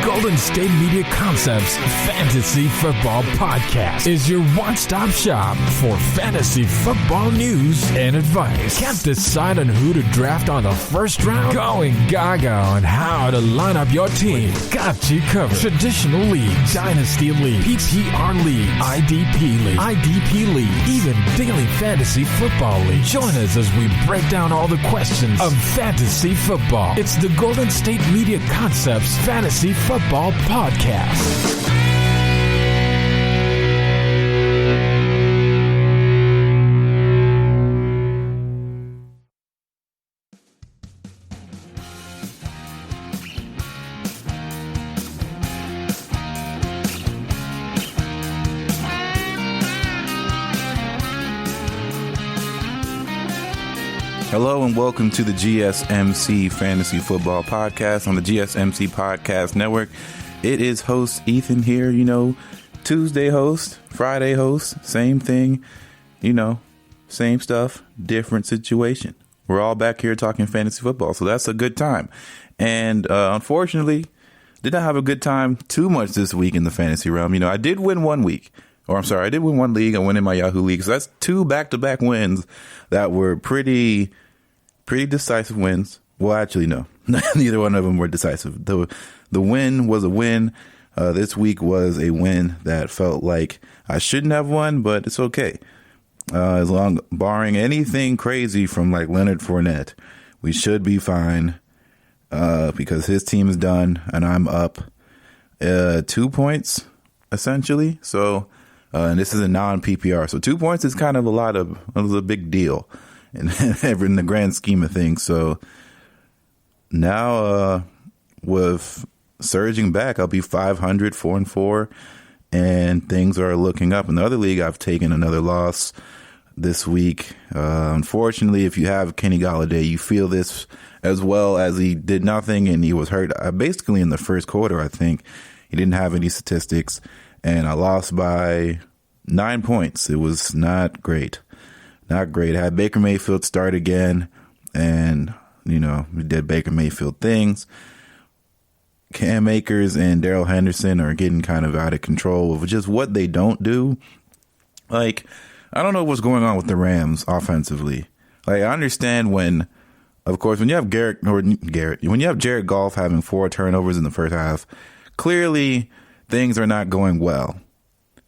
Golden State Media Concepts Fantasy Football Podcast is your one-stop shop for fantasy football news and advice. Can't decide on who to draft on the first round? Going gaga on how to line up your team. Got you covered. Traditional league, dynasty league, PPR league, IDP league, even daily fantasy football league. Join us as we break down all the questions of fantasy football. It's the Golden State Media Concepts Fantasy Football Podcast. Hello and welcome to the GSMC Fantasy Football Podcast on the GSMC Podcast Network. It is host Ethan here, Tuesday host, Friday host, same thing, same stuff, different situation. We're all back here talking fantasy football, so that's a good time. And unfortunately, did not have a good time too much this week in the fantasy realm. I did win one week. I did win one league. I won in my Yahoo league. So that's two back-to-back wins that were pretty decisive wins. Well, actually, no. Neither one of them were decisive. The win was a win. This week was a win that felt like I shouldn't have won, but it's okay. Barring anything crazy from like Leonard Fournette, we should be fine because his team is done and I'm up 2 points, essentially. So... and this is a non-PPR. So 2 points is kind of a big deal in the grand scheme of things. So now with surging back, I'll be 500, 4-4, and things are looking up. In the other league, I've taken another loss this week. Unfortunately, if you have Kenny Golladay, you feel this as well, as he did nothing and he was hurt basically in the first quarter, I think. He didn't have any statistics. And I lost by 9 points. It was not great. Not great. I had Baker Mayfield start again. And, we did Baker Mayfield things. Cam Akers and Darrell Henderson are getting kind of out of control with just what they don't do. Like, I don't know what's going on with the Rams offensively. Like, I understand when you have when you have Jared Goff having 4 turnovers in the first half, clearly things are not going well.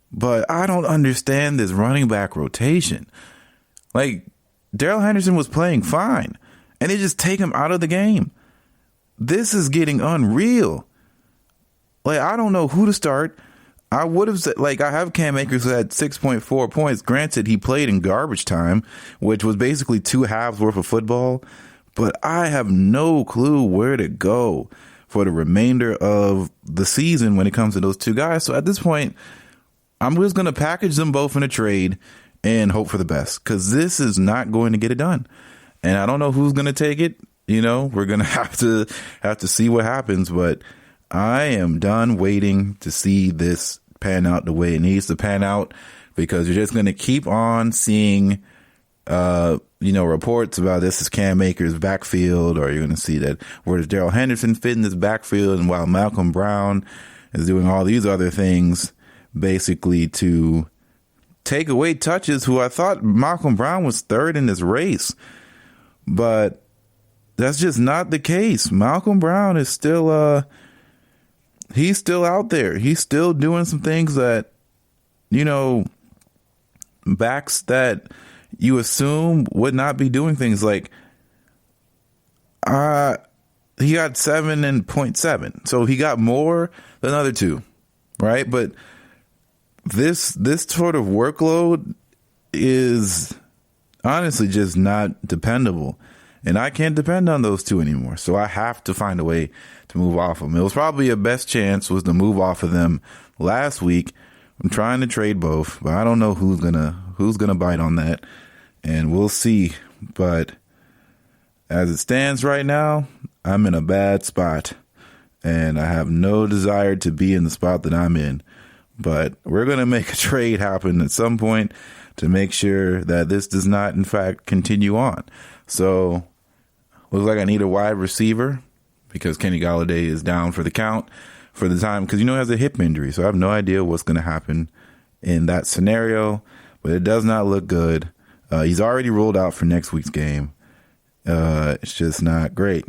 But I don't understand this running back rotation. Like, Darrell Henderson was playing fine, and they just take him out of the game. This is getting unreal. Like, I don't know who to start. I would have said, I have Cam Akers who had 6.4 points. Granted, he played in garbage time, which was basically 2 halves worth of football. But I have no clue where to go for the remainder of the season when it comes to those two guys. So at this point, I'm just going to package them both in a trade and hope for the best, because this is not going to get it done. And I don't know who's going to take it. We're going to have to see what happens. But I am done waiting to see this pan out the way it needs to pan out, because you're just going to keep on seeing reports about this is Cam Akers' backfield, or you're going to see that where does Darrell Henderson fit in this backfield, and while Malcolm Brown is doing all these other things basically to take away touches, who I thought Malcolm Brown was third in this race, but that's just not the case. Malcolm Brown is still he's still out there. He's still doing some things that, backs that you assume would not be doing things. Like, he got 7.7, so he got more than the other two, right? But this sort of workload is honestly just not dependable, and I can't depend on those two anymore. So I have to find a way to move off of them. It was probably a best chance was to move off of them last week. I'm trying to trade both, but I don't know who's gonna bite on that, and we'll see. But as it stands right now, I'm in a bad spot, and I have no desire to be in the spot that I'm in. But we're going to make a trade happen at some point to make sure that this does not, in fact, continue on. So looks like I need a wide receiver because Kenny Golladay is down for the count. for the time because, he has a hip injury. So I have no idea what's going to happen in that scenario, but it does not look good. He's already ruled out for next week's game. It's just not great.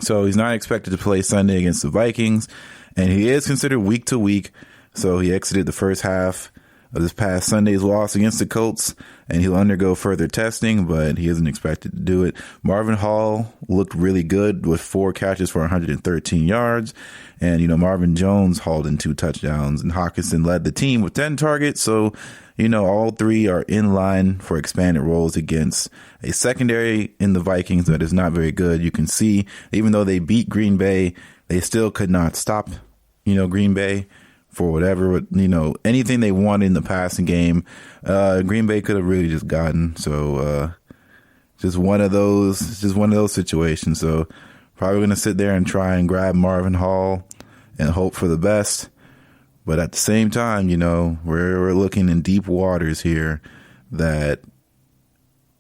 So he's not expected to play Sunday against the Vikings, and he is considered week to week. So he exited the first half of this past Sunday's loss against the Colts, and he'll undergo further testing, but he isn't expected to do it. Marvin Hall looked really good with 4 catches for 113 yards, and, Marvin Jones hauled in 2 touchdowns, and Hawkinson led the team with 10 targets. So, all 3 are in line for expanded roles against a secondary in the Vikings that is not very good. You can see, even though they beat Green Bay, they still could not stop, Green Bay for whatever, anything they wanted in the passing game. Green Bay could have really just gotten. So, just one of those situations. So probably going to sit there and try and grab Marvin Hall and hope for the best. But at the same time, we're looking in deep waters here that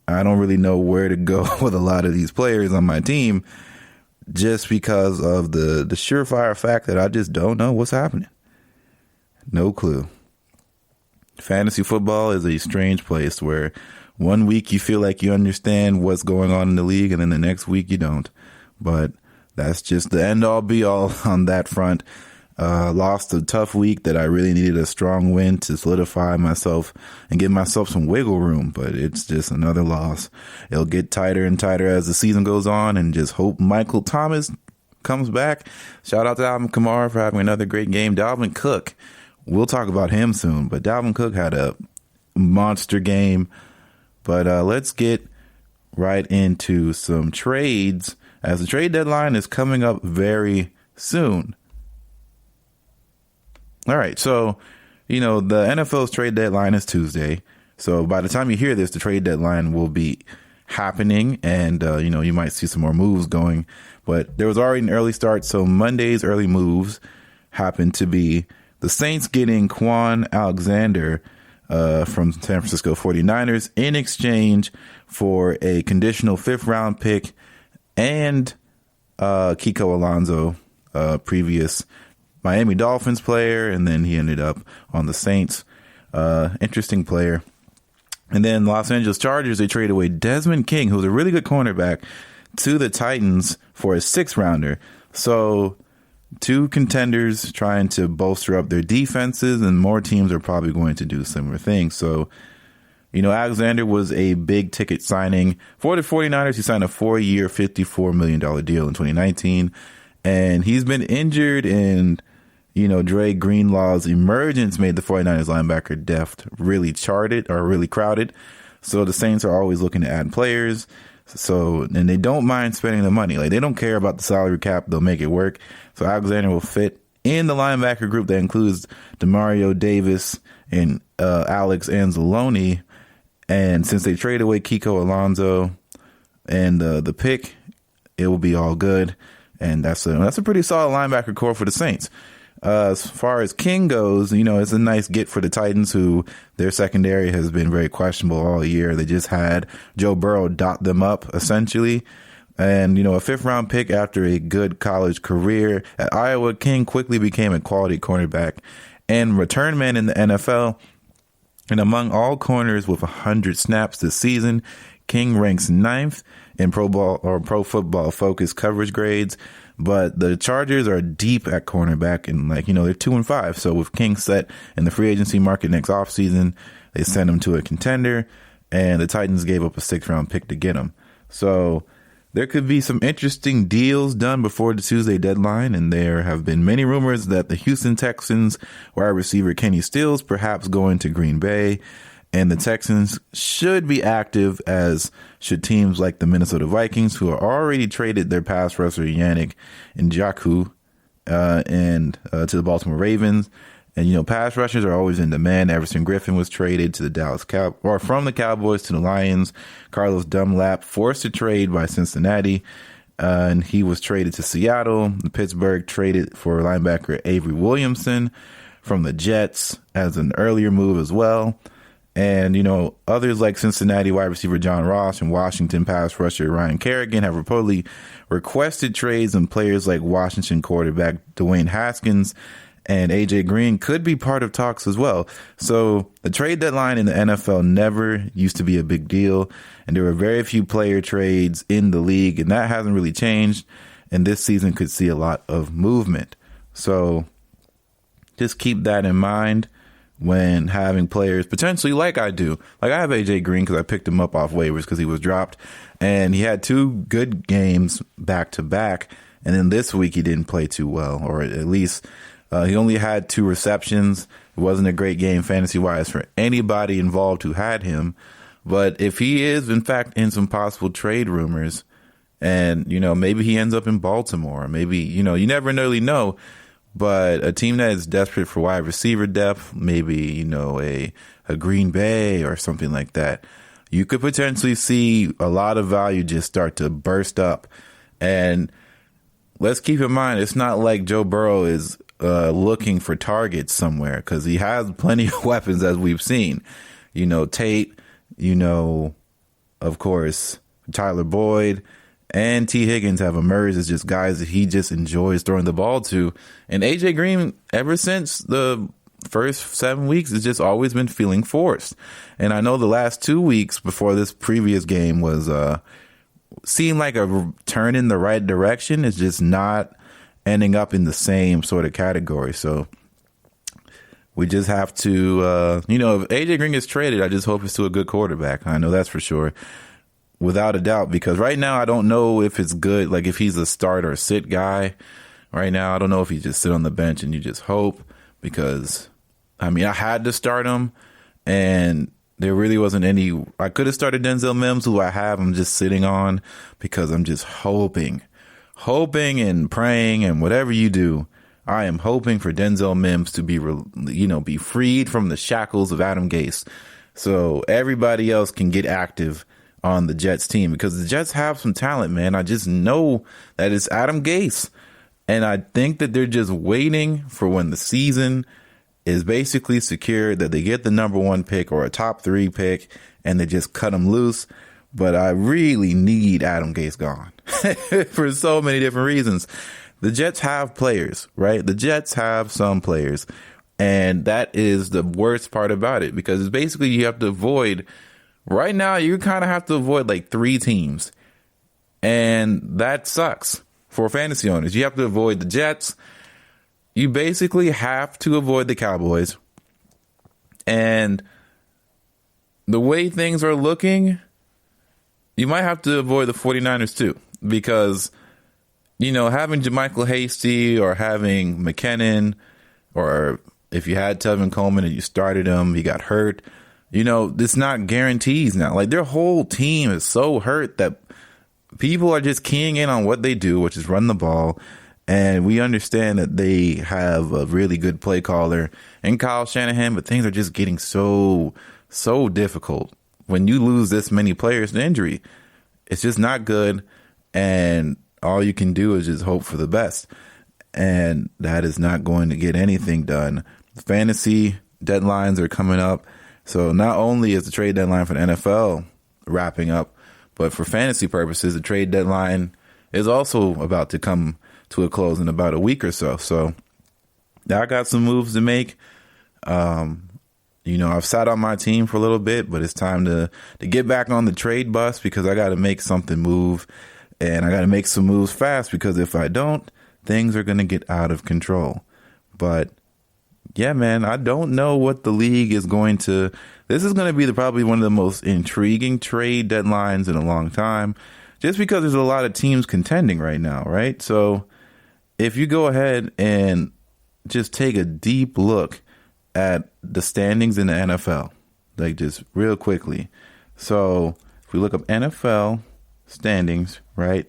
I don't really know where to go with a lot of these players on my team just because of the surefire fact that I just don't know what's happening. No clue. Fantasy football is a strange place where one week you feel like you understand what's going on in the league and then the next week you don't. But that's just the end all be all on that front. Lost a tough week that I really needed a strong win to solidify myself and give myself some wiggle room, but it's just another loss. It'll get tighter and tighter as the season goes on, and just hope Michael Thomas comes back. Shout out to Alvin Kamara for having another great game. Dalvin Cook, we'll talk about him soon, but Dalvin Cook had a monster game. But let's get right into some trades as the trade deadline is coming up very soon. All right, so, the NFL's trade deadline is Tuesday. So by the time you hear this, the trade deadline will be happening and, you might see some more moves going. But there was already an early start, so Monday's early moves happened to be the Saints getting Quan Alexander from San Francisco 49ers in exchange for a conditional 5th-round pick and Kiko Alonso, previous Miami Dolphins player, and then he ended up on the Saints. Interesting player. And then Los Angeles Chargers, they traded away Desmond King, who's a really good cornerback, to the Titans for a 6th-rounder. So 2 contenders trying to bolster up their defenses, and more teams are probably going to do similar things. So, Alexander was a big ticket signing for the 49ers. He signed a 4-year, $54 million deal in 2019, and he's been injured, and Dre Greenlaw's emergence made the 49ers linebacker depth really crowded. So the Saints are always looking to add players. And they don't mind spending the money. Like, they don't care about the salary cap. They'll make it work. So Alexander will fit in the linebacker group that includes Demario Davis and Alex Anzalone. And since they traded away Kiko Alonso and the pick, it will be all good. And that's a pretty solid linebacker core for the Saints. As far as King goes, it's a nice get for the Titans, who their secondary has been very questionable all year. They just had Joe Burrow dot them up, essentially. And, a 5th-round pick after a good college career at Iowa, King quickly became a quality cornerback and return man in the NFL. And among all corners with 100 snaps this season, King ranks 9th in Pro Football Focus coverage grades. But the Chargers are deep at cornerback, and they're 2-5. So with King set in the free agency market next offseason, they sent him to a contender, and the Titans gave up a 6th-round pick to get him. So there could be some interesting deals done before the Tuesday deadline, and there have been many rumors that the Houston Texans wide receiver Kenny Stills perhaps going to Green Bay, and the Texans should be active, as should teams like the Minnesota Vikings, who are already traded their pass rusher Yannick Ngakoue to the Baltimore Ravens. And, pass rushers are always in demand. Everson Griffin was traded to the from the Cowboys to the Lions. Carlos Dunlap forced to trade by Cincinnati, and he was traded to Seattle. Pittsburgh traded for linebacker Avery Williamson from the Jets as an earlier move as well. And, others like Cincinnati wide receiver John Ross and Washington pass rusher Ryan Kerrigan have reportedly requested trades, and players like Washington quarterback Dwayne Haskins and A.J. Green could be part of talks as well. So the trade deadline in the NFL never used to be a big deal, and there were very few player trades in the league, and that hasn't really changed. And this season could see a lot of movement. So just keep that in mind when having players potentially like I do. Like I have AJ Green because I picked him up off waivers because he was dropped, and he had 2 good games back to back. And then this week he didn't play too well, or at least he only had 2 receptions. It wasn't a great game fantasy wise for anybody involved who had him. But if he is in fact in some possible trade rumors, and maybe he ends up in Baltimore, maybe you never really know. But a team that is desperate for wide receiver depth, maybe, a Green Bay or something like that, you could potentially see a lot of value just start to burst up. And let's keep in mind, it's not like Joe Burrow is looking for targets somewhere, because he has plenty of weapons, as we've seen. Tate, of course, Tyler Boyd, and T. Higgins have emerged as just guys that he just enjoys throwing the ball to. And A.J. Green, ever since the first 7 weeks, has just always been feeling forced. And I know the last 2 weeks before this previous game was seemed like a turn in the right direction. It's just not ending up in the same sort of category. So we just have to, if A.J. Green gets traded, I just hope it's to a good quarterback. I know that's for sure. Without a doubt, because right now I don't know if it's good, like if he's a start or sit guy. Right now I don't know if he just sit on the bench and you just hope, because I had to start him and there really wasn't any. I could have started Denzel Mims, who I have him just sitting on, because I'm just hoping and praying, and whatever you do, I am hoping for Denzel Mims to be freed from the shackles of Adam Gase, so everybody else can get active on the Jets team, because the Jets have some talent, man. I just know that it's Adam Gase, and I think that they're just waiting for when the season is basically secured, that they get the number 1 pick or a top 3 pick, and they just cut them loose. But I really need Adam Gase gone for so many different reasons. The Jets have players, right? The Jets have some players, and that is the worst part about it, because it's basically you have to avoid. Right now, you kind of have to avoid like 3 teams, and that sucks for fantasy owners. You have to avoid the Jets. You basically have to avoid the Cowboys. And the way things are looking, you might have to avoid the 49ers too, because, having JaMychal Hasty or having McKinnon, or if you had Tevin Coleman and you started him, he got hurt. It's not guarantees now. Like, their whole team is so hurt that people are just keying in on what they do, which is run the ball. And we understand that they have a really good play caller in Kyle Shanahan, but things are just getting so difficult. When you lose this many players to injury, it's just not good. And all you can do is just hope for the best. And that is not going to get anything done. Fantasy deadlines are coming up. So not only is the trade deadline for the NFL wrapping up, but for fantasy purposes, the trade deadline is also about to come to a close in about a week or so. So I got some moves to make. I've sat on my team for a little bit, but it's time to get back on the trade bus, because I got to make something move, and I got to make some moves fast, because if I don't, things are going to get out of control. But yeah, man, I don't know what the league is going to. This is going to be probably one of the most intriguing trade deadlines in a long time, just because there's a lot of teams contending right now, right? So if you go ahead and just take a deep look at the standings in the NFL, like just real quickly. So if we look up NFL standings, right,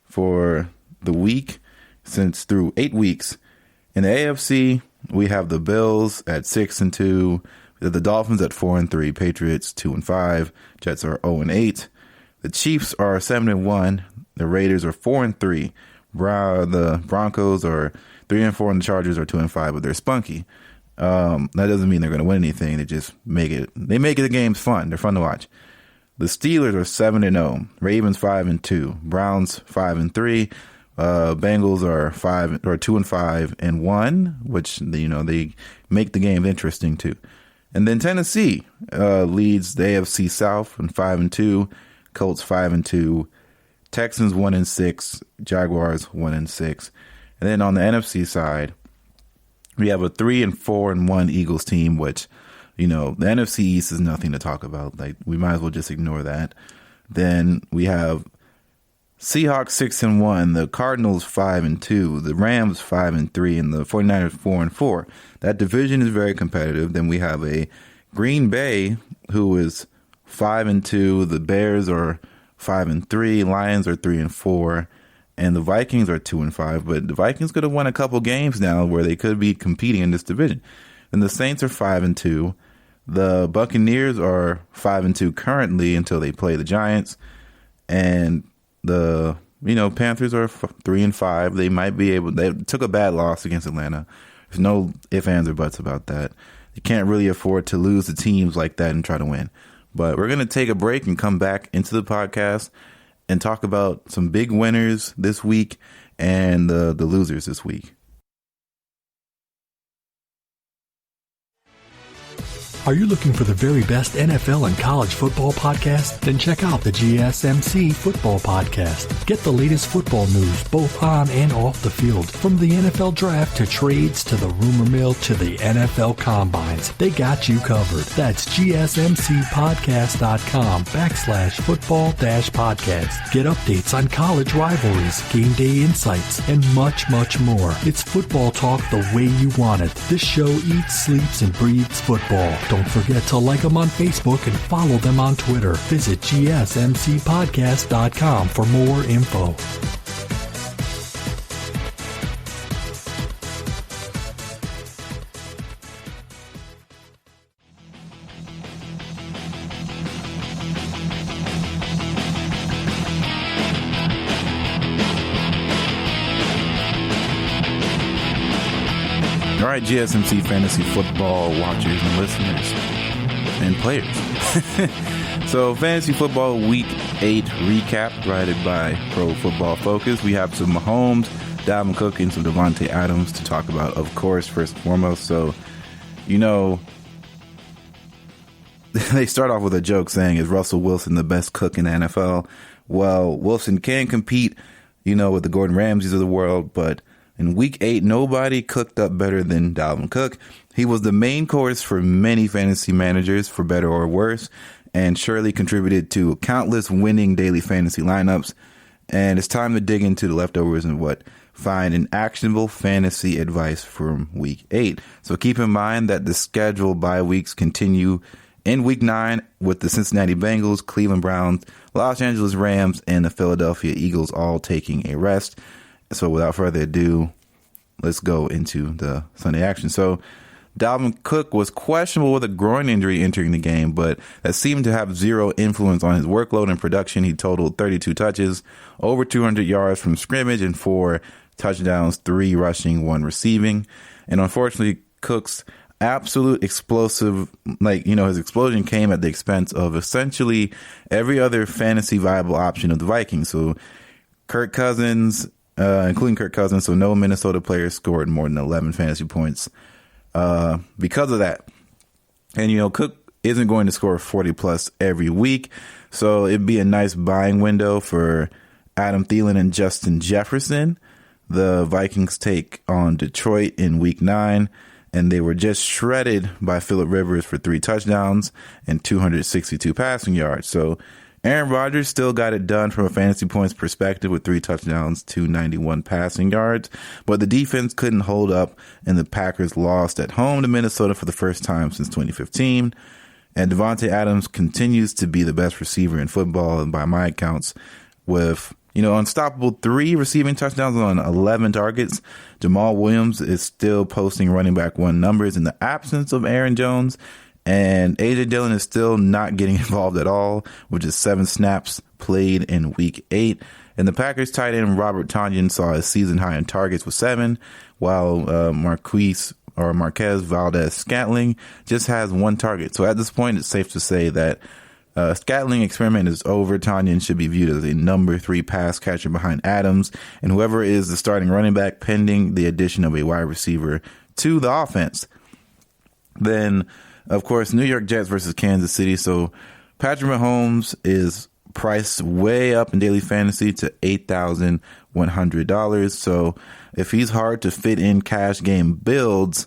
for the week since through 8 weeks in the AFC, we have the Bills at 6-2, the Dolphins at 4-3, Patriots 2-5, Jets are 0-8, the Chiefs are 7-1, the Raiders are 4-3, the Broncos are 3-4, and the Chargers are 2-5, but they're spunky. That doesn't mean they're going to win anything. They make the games fun. They're fun to watch. The Steelers are 7-0, Ravens 5-2, Browns 5-3, Bengals are 2-5-1, which they make the game interesting too. And then Tennessee leads the AFC South and 5-2, Colts 5-2, Texans 1-6, Jaguars 1-6, and then on the NFC side, we have a 3-4-1 Eagles team, which, the NFC East is nothing to talk about. Like, we might as well just ignore that. Then we have Seahawks 6-1, the Cardinals 5-2, the Rams 5-3, and the 49ers 4-4. That division is very competitive. Then we have a Green Bay who is 5-2. The Bears are 5-3. Lions are 3-4. And the Vikings are 2-5. But the Vikings could have won a couple games now where they could be competing in this division. And the Saints are 5-2. The Buccaneers are 5-2 currently until they play the Giants. And the Panthers are 3-5. They might be able. They took a bad loss against Atlanta. There's no ifs, ands, or buts about that. You can't really afford to lose to teams like that and try to win. But we're gonna take a break and come back into the podcast and talk about some big winners this week and the losers this week. Are you looking for the very best NFL and college football podcast? Then check out the GSMC Football Podcast. Get the latest football news both on and off the field. From the NFL Draft to trades to the rumor mill to the NFL Combines. They got you covered. That's GSMCpodcast.com/football-podcast. Get updates on college rivalries, game day insights, and much, much more. It's football talk the way you want it. This show eats, sleeps, and breathes football. Don't forget to like them on Facebook and follow them on Twitter. Visit GSMCpodcast.com for more info. All right, GSMC fantasy football watchers and listeners and players. So, fantasy football week 8 recap provided by Pro Football Focus. We have some Mahomes, Dalvin Cook, and some Davante Adams to talk about, of course, first and foremost. So, they start off with a joke saying, is Russell Wilson the best cook in the NFL? Well, Wilson can compete, with the Gordon Ramsays of the world, but in week 8, nobody cooked up better than Dalvin Cook. He was the main course for many fantasy managers, for better or worse, and surely contributed to countless winning daily fantasy lineups. And it's time to dig into the leftovers and find an actionable fantasy advice from week 8. So keep in mind that the scheduled bye weeks continue in week 9 with the Cincinnati Bengals, Cleveland Browns, Los Angeles Rams, and the Philadelphia Eagles all taking a rest. So without further ado, let's go into the Sunday action. So Dalvin Cook was questionable with a groin injury entering the game, but that seemed to have zero influence on his workload and production. He totaled 32 touches, over 200 yards from scrimmage, and 4 touchdowns, 3 rushing, 1 receiving. And unfortunately, Cook's absolute explosive, his explosion came at the expense of essentially every other fantasy viable option of the Vikings. So Kirk Cousins, including Kirk Cousins, so no Minnesota players scored more than 11 fantasy points because of that. And, Cook isn't going to score 40-plus every week, so it'd be a nice buying window for Adam Thielen and Justin Jefferson. The Vikings take on Detroit in week 9, and they were just shredded by Phillip Rivers for 3 touchdowns and 262 passing yards. So Aaron Rodgers still got it done from a fantasy points perspective with 3 touchdowns, 291 passing yards, but the defense couldn't hold up, and the Packers lost at home to Minnesota for the first time since 2015. And Davante Adams continues to be the best receiver in football, and by my accounts, with unstoppable 3 receiving touchdowns on 11 targets. Jamal Williams is still posting running back 1 numbers in the absence of Aaron Jones. And A.J. Dillon is still not getting involved at all, with just 7 snaps played in week 8. And the Packers tight end Robert Tonyan saw a season high in targets with 7, while Marquise Marquez Valdez-Scantling just has one target. So at this point, it's safe to say that Scantling experiment is over. Tonyan should be viewed as a number 3 pass catcher behind Adams, and whoever is the starting running back pending the addition of a wide receiver to the offense. Then, of course, New York Jets versus Kansas City. So Patrick Mahomes is priced way up in daily fantasy to $8,100. So if he's hard to fit in cash game builds,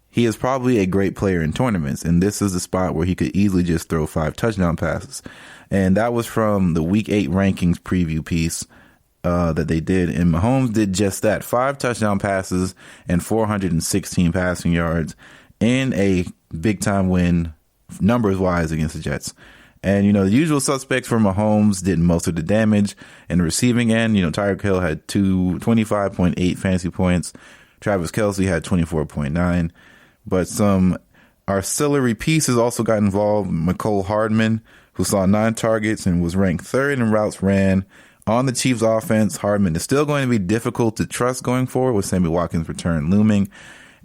he is probably a great player in tournaments. And this is the spot where he could easily just throw 5 touchdown passes. And that was from the Week 8 rankings preview piece that they did. And Mahomes did just that. 5 touchdown passes and 416 passing yards in a big-time win, numbers-wise, against the Jets. And, the usual suspects for Mahomes did most of the damage. In the receiving end, Tyreek Hill had 25.8 fantasy points. Travis Kelce had 24.9. But some auxiliary pieces also got involved. Mecole Hardman, who saw 9 targets and was ranked 3rd in routes ran on the Chiefs offense. Hardman is still going to be difficult to trust going forward with Sammy Watkins' return looming.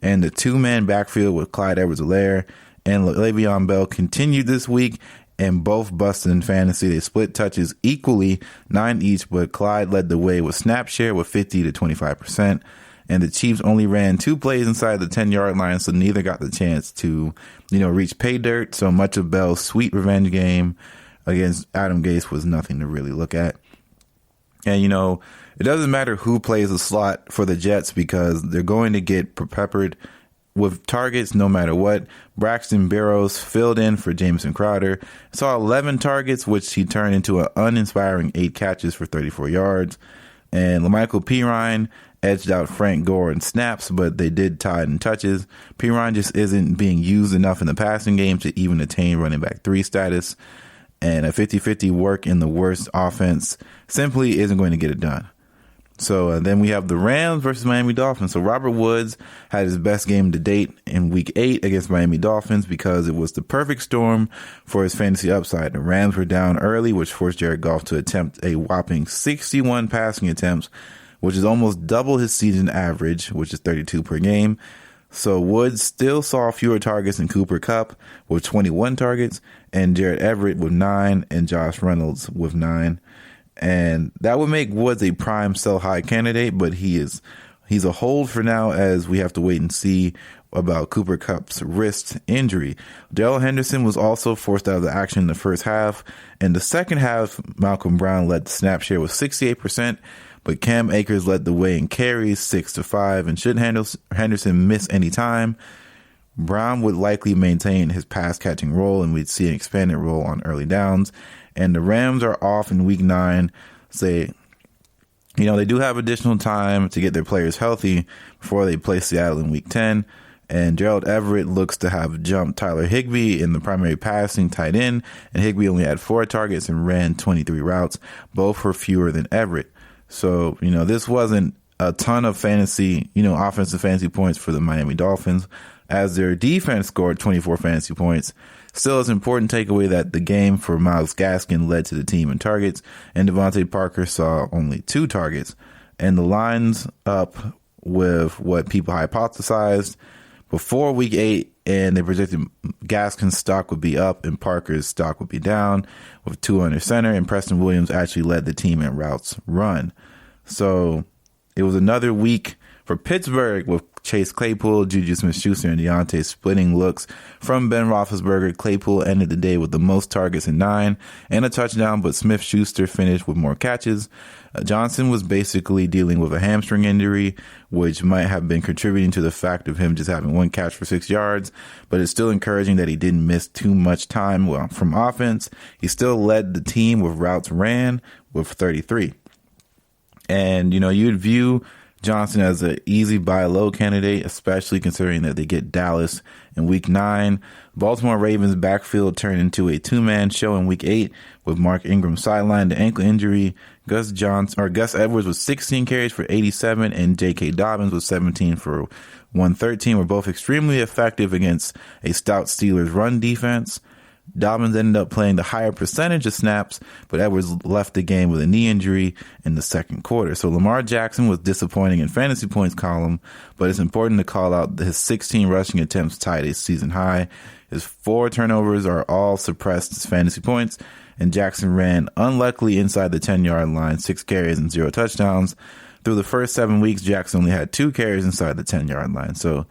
And the 2-man backfield with Clyde Edwards-Helaire and Le'Veon Bell continued this week, and both busted in fantasy. They split touches equally, 9 each, but Clyde led the way with snap share with 50 to 25%. And the Chiefs only ran 2 plays inside the 10-yard line, so neither got the chance to, reach pay dirt. So much of Bell's sweet revenge game against Adam Gase was nothing to really look at. And, it doesn't matter who plays the slot for the Jets because they're going to get peppered with targets no matter what. Braxton Berrios filled in for Jamison Crowder. Saw 11 targets, which he turned into an uninspiring 8 catches for 34 yards. And LaMichael Pirine edged out Frank Gore in snaps, but they did tie it in touches. Pirine just isn't being used enough in the passing game to even attain running back 3 status. And a 50-50 work in the worst offense simply isn't going to get it done. So then we have the Rams versus Miami Dolphins. So Robert Woods had his best game to date in Week 8 against Miami Dolphins because it was the perfect storm for his fantasy upside. The Rams were down early, which forced Jared Goff to attempt a whopping 61 passing attempts, which is almost double his season average, which is 32 per game. So Woods still saw fewer targets than Cooper Kupp with 21 targets, and Jared Everett with 9, and Josh Reynolds with 9. And that would make Woods a prime sell high candidate, but he's a hold for now as we have to wait and see about Cooper Kupp's wrist injury. Darrell Henderson was also forced out of the action in the first half. In the second half, Malcolm Brown led the snap share with 68%, but Cam Akers led the way in carries 6-5. And should Henderson miss any time, Brown would likely maintain his pass catching role, and we'd see an expanded role on early downs. And the Rams are off in Week 9. They do have additional time to get their players healthy before they play Seattle in Week 10. And Gerald Everett looks to have jumped Tyler Higbee in the primary passing tight end. And Higbee only had 4 targets and ran 23 routes. Both were fewer than Everett. So, this wasn't a ton of fantasy, offensive fantasy points for the Miami Dolphins, as their defense scored 24 fantasy points. Still, it's an important takeaway that the game for Myles Gaskin led to the team in targets, and Devontae Parker saw only 2 targets. And the line's up with what people hypothesized before Week 8, and they predicted Gaskin's stock would be up and Parker's stock would be down with 2 under center, and Preston Williams actually led the team in routes run. So it was another week for Pittsburgh with Chase Claypool, Juju Smith-Schuster, and Deontay splitting looks from Ben Roethlisberger. Claypool ended the day with the most targets in 9 and a touchdown, but Smith-Schuster finished with more catches. Johnson was basically dealing with a hamstring injury, which might have been contributing to the fact of him just having 1 catch for 6 yards, but it's still encouraging that he didn't miss too much time from offense. He still led the team with routes ran with 33. And, you'd view Johnson as an easy buy low candidate, especially considering that they get Dallas in Week 9. Baltimore Ravens backfield turned into a 2-man show in Week 8 with Mark Ingram sidelined to ankle injury. Gus Edwards with 16 carries for 87, and J.K. Dobbins with 17 for 113 were both extremely effective against a stout Steelers run defense. Dobbins ended up playing the higher percentage of snaps, but Edwards left the game with a knee injury in the second quarter. So Lamar Jackson was disappointing in fantasy points column, but it's important to call out that his 16 rushing attempts tied a season high. His 4 turnovers are all suppressed as fantasy points, and Jackson ran unluckily inside the 10-yard line, 6 carries and 0 touchdowns. Through the first 7 weeks, Jackson only had 2 carries inside the 10-yard line. So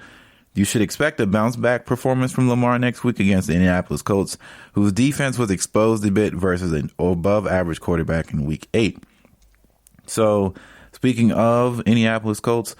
you should expect a bounce-back performance from Lamar next week against the Indianapolis Colts, whose defense was exposed a bit versus an above-average quarterback in Week 8. So, speaking of Indianapolis Colts,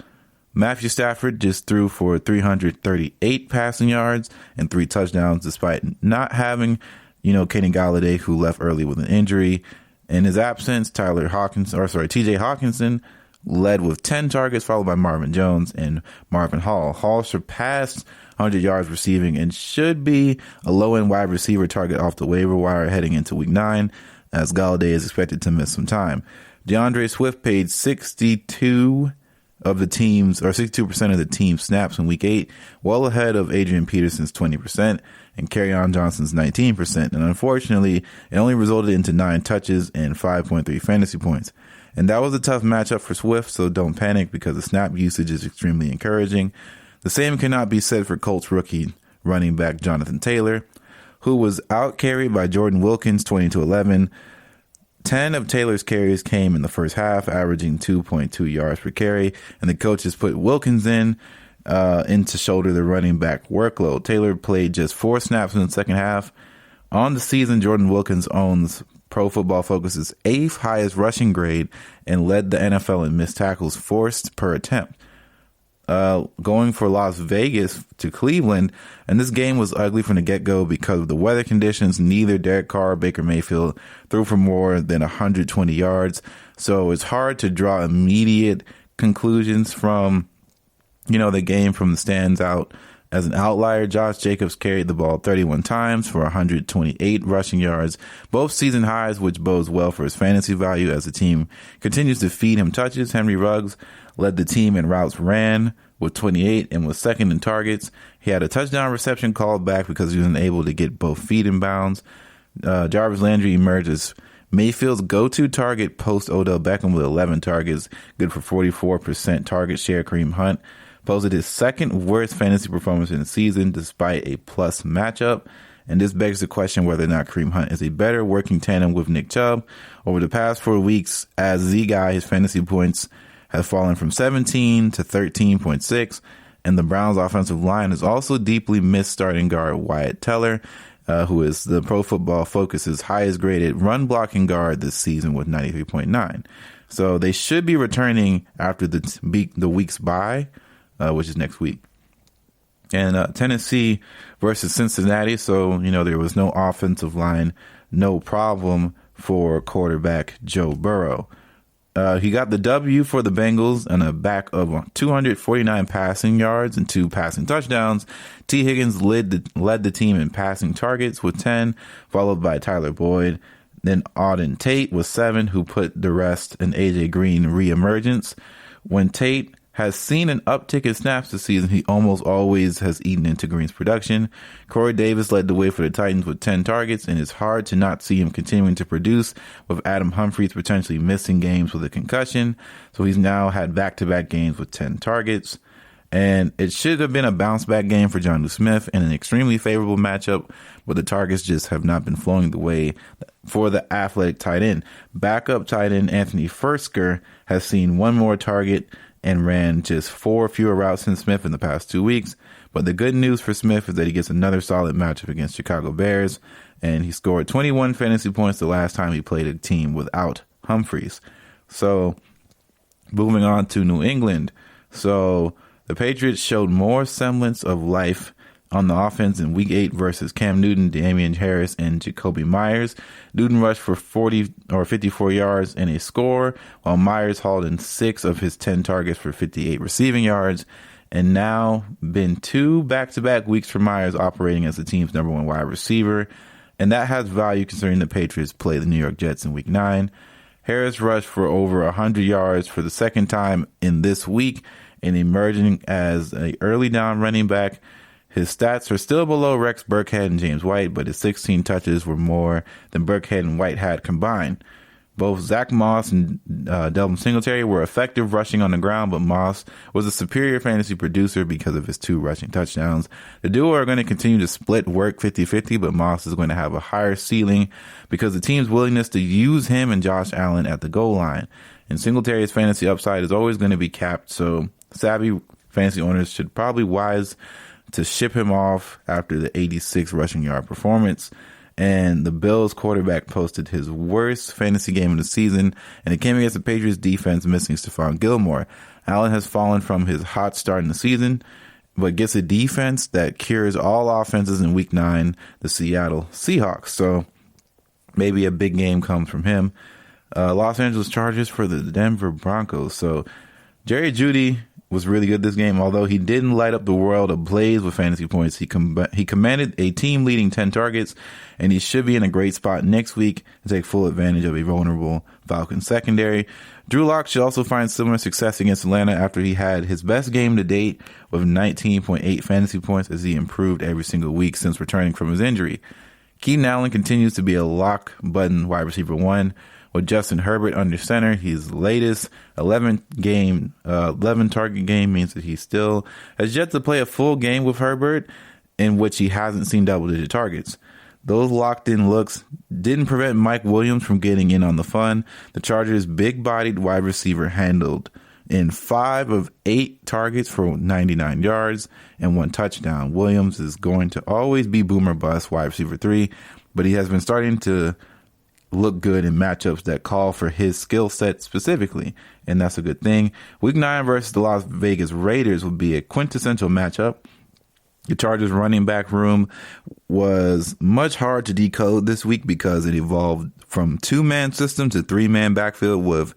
Matthew Stafford just threw for 338 passing yards and 3 touchdowns, despite not having, Kenny Golladay, who left early with an injury. In his absence, TJ Hawkinson led with 10 targets, followed by Marvin Jones and Marvin Hall. Hall surpassed 100 yards receiving and should be a low-end wide receiver target off the waiver wire heading into Week 9, as Golladay is expected to miss some time. DeAndre Swift paid 62% of the team's snaps in Week 8, well ahead of Adrian Peterson's 20% and Kerryon Johnson's 19%. And unfortunately, it only resulted into 9 touches and 5.3 fantasy points. And that was a tough matchup for Swift, so don't panic because the snap usage is extremely encouraging. The same cannot be said for Colts rookie running back Jonathan Taylor, who was out-carried by Jordan Wilkins 20-11. 10 of Taylor's carries came in the first half, averaging 2.2 yards per carry, and the coaches put Wilkins in to shoulder the running back workload. Taylor played just 4 snaps in the second half. On the season, Jordan Wilkins owns Pro Football Focus's 8th highest rushing grade and led the NFL in missed tackles forced per attempt. Going for Las Vegas to Cleveland, and this game was ugly from the get-go because of the weather conditions. Neither Derek Carr or Baker Mayfield threw for more than 120 yards, so it's hard to draw immediate conclusions from the game from the stands out. As an outlier, Josh Jacobs carried the ball 31 times for 128 rushing yards, both season highs, which bodes well for his fantasy value as the team continues to feed him touches. Henry Ruggs led the team in routes ran with 28 and was second in targets. He had a touchdown reception called back because he was unable to get both feet in bounds. Jarvis Landry emerged as Mayfield's go-to target post Odell Beckham with 11 targets, good for 44% target share. Kareem Hunt posted his second worst fantasy performance in the season despite a plus matchup. And this begs the question whether or not Kareem Hunt is a better working tandem with Nick Chubb. Over the past 4 weeks, as Z-Guy, his fantasy points have fallen from 17 to 13.6. And the Browns' offensive line has also deeply missed starting guard Wyatt Teller, who is the Pro Football Focus's highest graded run blocking guard this season with 93.9. So they should be returning after the week's bye, which is next week. And Tennessee versus Cincinnati. So, there was no offensive line, no problem for quarterback Joe Burrow. He got the W for the Bengals and a back of 249 passing yards and 2 passing touchdowns. T. Higgins led the team in passing targets with 10, followed by Tyler Boyd. Then Auden Tate with 7, who put the rest in A.J. Green reemergence. When Tate has seen an uptick in snaps this season, he almost always has eaten into Green's production. Corey Davis led the way for the Titans with 10 targets, and it's hard to not see him continuing to produce with Adam Humphries potentially missing games with a concussion. So he's now had back-to-back games with 10 targets. And it should have been a bounce-back game for Jonnu Smith in an extremely favorable matchup, but the targets just have not been flowing the way for the athletic tight end. Backup tight end Anthony Fursker has seen 1 more target and ran just 4 fewer routes than Smith in the past 2 weeks. But the good news for Smith is that he gets another solid matchup against Chicago Bears, and he scored 21 fantasy points the last time he played a team without Humphries. So, moving on to New England. So, the Patriots showed more semblance of life on the offense in Week 8 versus Cam Newton, Damian Harris, and Jacoby Myers. Newton rushed for 54 yards and a score, while Myers hauled in 6 of his 10 targets for 58 receiving yards. And now been 2 back-to-back weeks for Myers operating as the team's number 1 wide receiver. And that has value considering the Patriots play the New York Jets in Week 9. Harris rushed for over 100 yards for the second time in this week and emerging as an early down running back. His stats are still below Rex Burkhead and James White, but his 16 touches were more than Burkhead and White had combined. Both Zach Moss and Delvin Singletary were effective rushing on the ground, but Moss was a superior fantasy producer because of his 2 rushing touchdowns. The duo are going to continue to split work 50-50, but Moss is going to have a higher ceiling because the team's willingness to use him and Josh Allen at the goal line. And Singletary's fantasy upside is always going to be capped, so savvy fantasy owners should probably wise to ship him off after the 86 rushing yard performance. And the Bills quarterback posted his worst fantasy game of the season, and it came against the Patriots defense missing Stephon Gilmore. Allen has fallen from his hot start in the season, but gets a defense that cures all offenses in Week 9, the Seattle Seahawks. So maybe a big game comes from him. Los Angeles Chargers for the Denver Broncos. So Jerry Jeudy was really good this game. Although he didn't light up the world ablaze with fantasy points, he commanded a team-leading 10 targets, and he should be in a great spot next week to take full advantage of a vulnerable Falcons secondary. Drew Lock should also find similar success against Atlanta after he had his best game to date with 19.8 fantasy points as he improved every single week since returning from his injury. Keenan Allen continues to be a lock-button wide receiver 1. With Justin Herbert under center, his latest 11 target game means that he still has yet to play a full game with Herbert in which he hasn't seen double-digit targets. Those locked-in looks didn't prevent Mike Williams from getting in on the fun. The Chargers' big-bodied wide receiver handled in 5 of 8 targets for 99 yards and 1 touchdown. Williams is going to always be boomer bust wide receiver 3, but he has been starting to look good in matchups that call for his skill set specifically, and that's a good thing. Week 9 versus the Las Vegas Raiders will be a quintessential matchup. The Chargers running back room was much hard to decode this week because it evolved from 2-man system to 3-man backfield with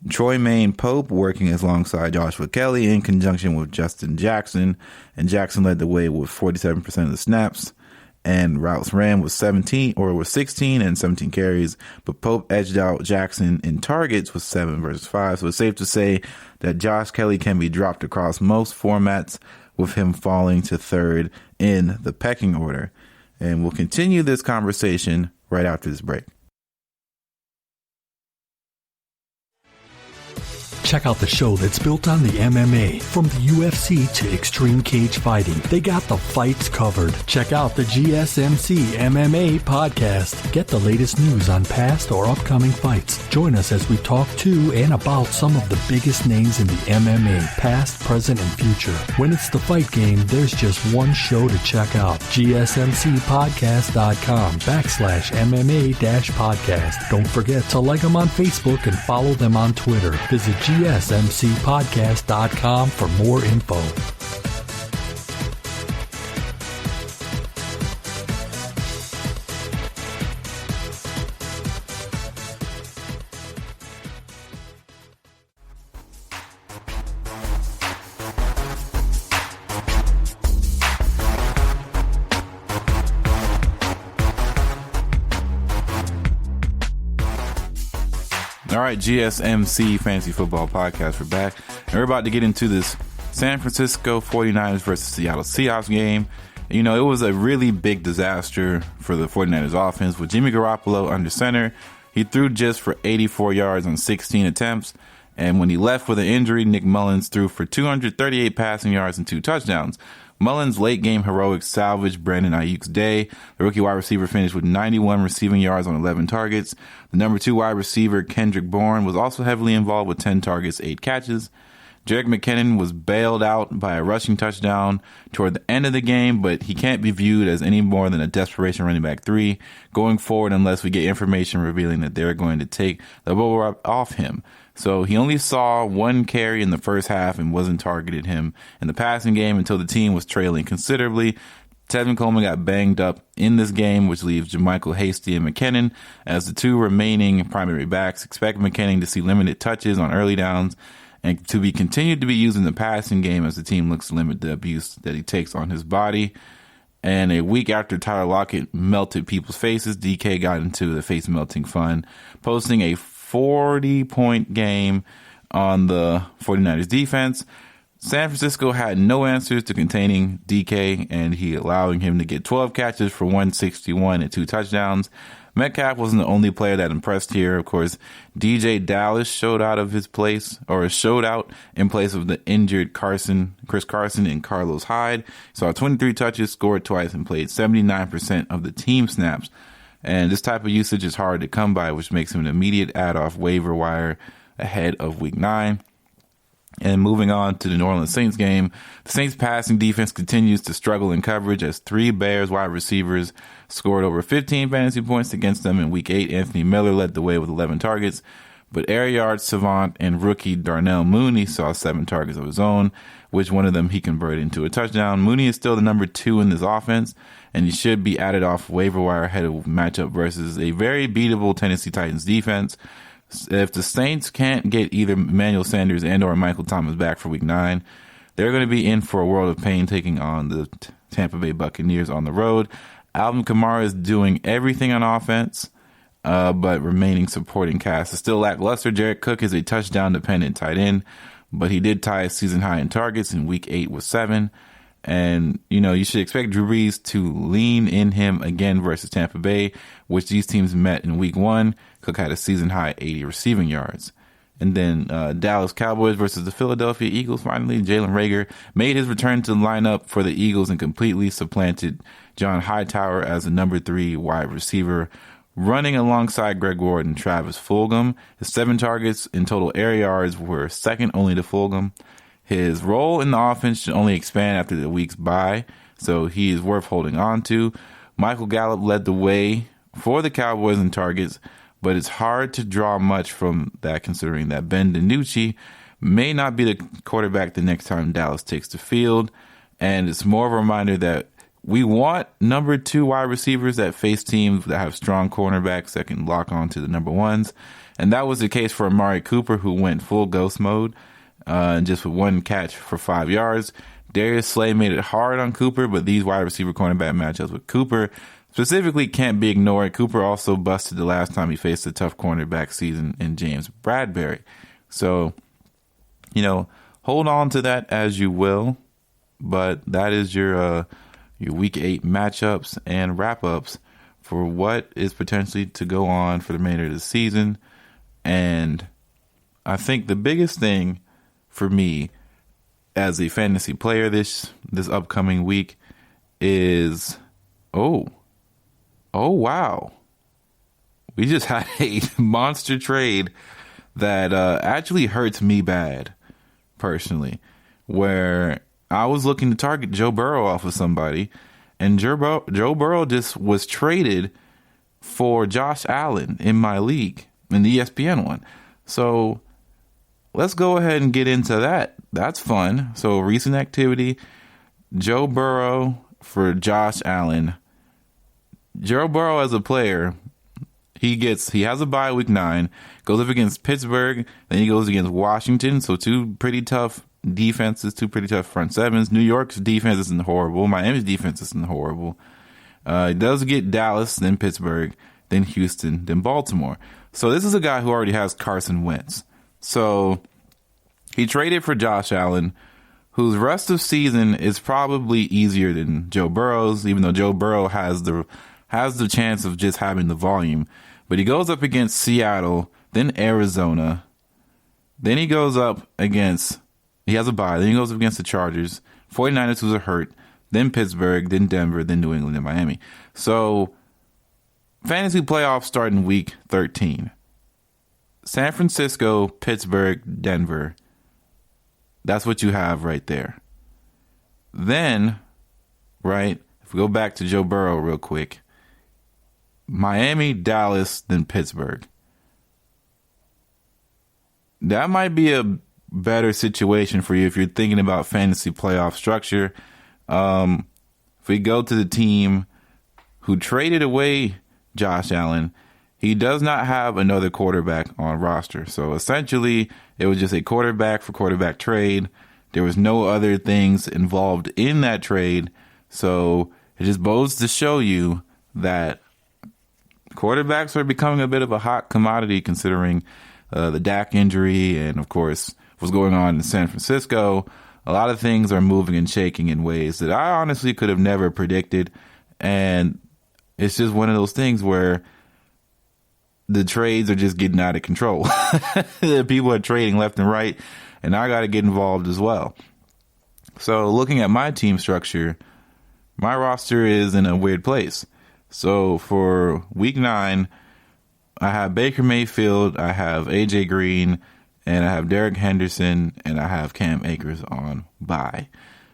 Troy Maine Pope working alongside Joshua Kelly in conjunction with Justin Jackson, and Jackson led the way with 47% of the snaps. And routes ran with 16 and 17 carries, but Pope edged out Jackson in targets with 7 versus 5. So it's safe to say that Josh Kelly can be dropped across most formats, with him falling to 3rd in the pecking order. And we'll continue this conversation right after this break. Check out the show that's built on the MMA. From the UFC to extreme cage fighting, they got the fights covered. Check out the GSMC MMA podcast. Get the latest news on past or upcoming fights. Join us as we talk to and about some of the biggest names in the MMA, past, present, and future. When it's the fight game, there's just one show to check out. GSMCpodcast.com/MMA-podcast. Don't forget to like them on Facebook and follow them on Twitter. Visit GSMCpodcast.com for more info. All right, GSMC Fantasy Football Podcast, we're back. And we're about to get into this San Francisco 49ers versus Seattle Seahawks game. You know, it was a really big disaster for the 49ers offense with Jimmy Garoppolo under center. He threw just for 84 yards on 16 attempts. And when he left with an injury, Nick Mullins threw for 238 passing yards and 2 touchdowns. Mullins' late-game heroics salvaged Brandon Ayuk's day. The rookie wide receiver finished with 91 receiving yards on 11 targets. The number 2 wide receiver, Kendrick Bourne, was also heavily involved with 10 targets, 8 catches. Jerick McKinnon was bailed out by a rushing touchdown toward the end of the game, but he can't be viewed as any more than a desperation running back 3 going forward unless we get information revealing that they're going to take the ball off him. So he only saw 1 carry in the first half and wasn't targeted him in the passing game until the team was trailing considerably. Tevin Coleman got banged up in this game, which leaves JaMychal Hasty and McKinnon as the 2 remaining primary backs. Expect McKinnon to see limited touches on early downs and to be continued to be used in the passing game as the team looks to limit the abuse that he takes on his body. And a week after Tyler Lockett melted people's faces, DK got into the face melting fun, posting a 40-point game on the 49ers defense. San Francisco had no answers to containing DK, and allowing him to get 12 catches for 161 and 2 touchdowns. Metcalf wasn't the only player that impressed here. Of course, DJ Dallas showed out in place of the injured Chris Carson and Carlos Hyde. Saw 23 touches, scored twice, and played 79% of the team snaps. And this type of usage is hard to come by, which makes him an immediate add-off waiver wire ahead of Week 9. And moving on to the New Orleans Saints game, the Saints passing defense continues to struggle in coverage as 3 Bears wide receivers scored over 15 fantasy points against them in Week 8. Anthony Miller led the way with 11 targets, but air yard savant and rookie Darnell Mooney saw 7 targets of his own, which one of them he converted into a touchdown. Mooney is still the number 2 in this offense, and he should be added off waiver wire ahead of matchup versus a very beatable Tennessee Titans defense. If the Saints can't get either Emmanuel Sanders and or Michael Thomas back for Week 9, they're going to be in for a world of pain taking on the Tampa Bay Buccaneers on the road. Alvin Kamara is doing everything on offense, but remaining supporting cast is still lackluster. Jared Cook is a touchdown-dependent tight end, but he did tie a season high in targets in Week 8 with 7. And, you should expect Drew Brees to lean in him again versus Tampa Bay, which these teams met in Week 1. Cook had a season-high 80 receiving yards. And then Dallas Cowboys versus the Philadelphia Eagles. Finally, Jalen Reagor made his return to the lineup for the Eagles and completely supplanted John Hightower as the number 3 wide receiver, running alongside Greg Ward and Travis Fulgham. His 7 targets in total air yards were second only to Fulgham. His role in the offense should only expand after the week's bye, so he is worth holding on to. Michael Gallup led the way for the Cowboys in targets, but it's hard to draw much from that considering that Ben DiNucci may not be the quarterback the next time Dallas takes the field. And it's more of a reminder that we want number 2 wide receivers that face teams that have strong cornerbacks that can lock on to the number 1s. And that was the case for Amari Cooper, who went full ghost mode and just with 1 catch for 5 yards. Darius Slay made it hard on Cooper, but these wide receiver cornerback matchups with Cooper specifically can't be ignored. Cooper also busted the last time he faced a tough cornerback season in James Bradbury. So, hold on to that as you will, but that is your Week 8 matchups and wrap-ups for what is potentially to go on for the remainder of the season. And I think the biggest thing for me as a fantasy player this upcoming week is, oh wow, we just had a monster trade that actually hurts me bad personally, where I was looking to target Joe Burrow off of somebody, and Joe Burrow just was traded for Josh Allen in my league, in the ESPN one. So let's go ahead and get into that. That's fun. So recent activity, Joe Burrow for Josh Allen. Joe Burrow as a player, he has a bye Week 9, goes up against Pittsburgh, then he goes against Washington. So 2 pretty tough defenses, 2 pretty tough front sevens. New York's defense isn't horrible. Miami's defense isn't horrible. He does get Dallas, then Pittsburgh, then Houston, then Baltimore. So this is a guy who already has Carson Wentz. So he traded for Josh Allen, whose rest of season is probably easier than Joe Burrow's, even though Joe Burrow has the chance of just having the volume. But he goes up against Seattle, then Arizona, then he goes up against, he has a bye, then he goes up against the Chargers, 49ers who are hurt, then Pittsburgh, then Denver, then New England, and Miami. So fantasy playoffs start in Week 13. San Francisco, Pittsburgh, Denver. That's what you have right there. Then, right, if we go back to Joe Burrow real quick, Miami, Dallas, then Pittsburgh. That might be a better situation for you if you're thinking about fantasy playoff structure. If we go to the team who traded away Josh Allen, he does not have another quarterback on roster. So essentially, it was just a quarterback for quarterback trade. There was no other things involved in that trade. So it just goes to show you that quarterbacks are becoming a bit of a hot commodity considering the Dak injury and, of course, what's going on in San Francisco. a lot of things are moving and shaking in ways that I honestly could have never predicted. And it's just one of those things where the trades are just getting out of control. People are trading left and right, and I got to get involved as well. So looking at my team structure, my roster is in a weird place. So for week 9, I have Baker Mayfield, I have AJ Green, and I have Derek Henderson, and I have Cam Akers on bye.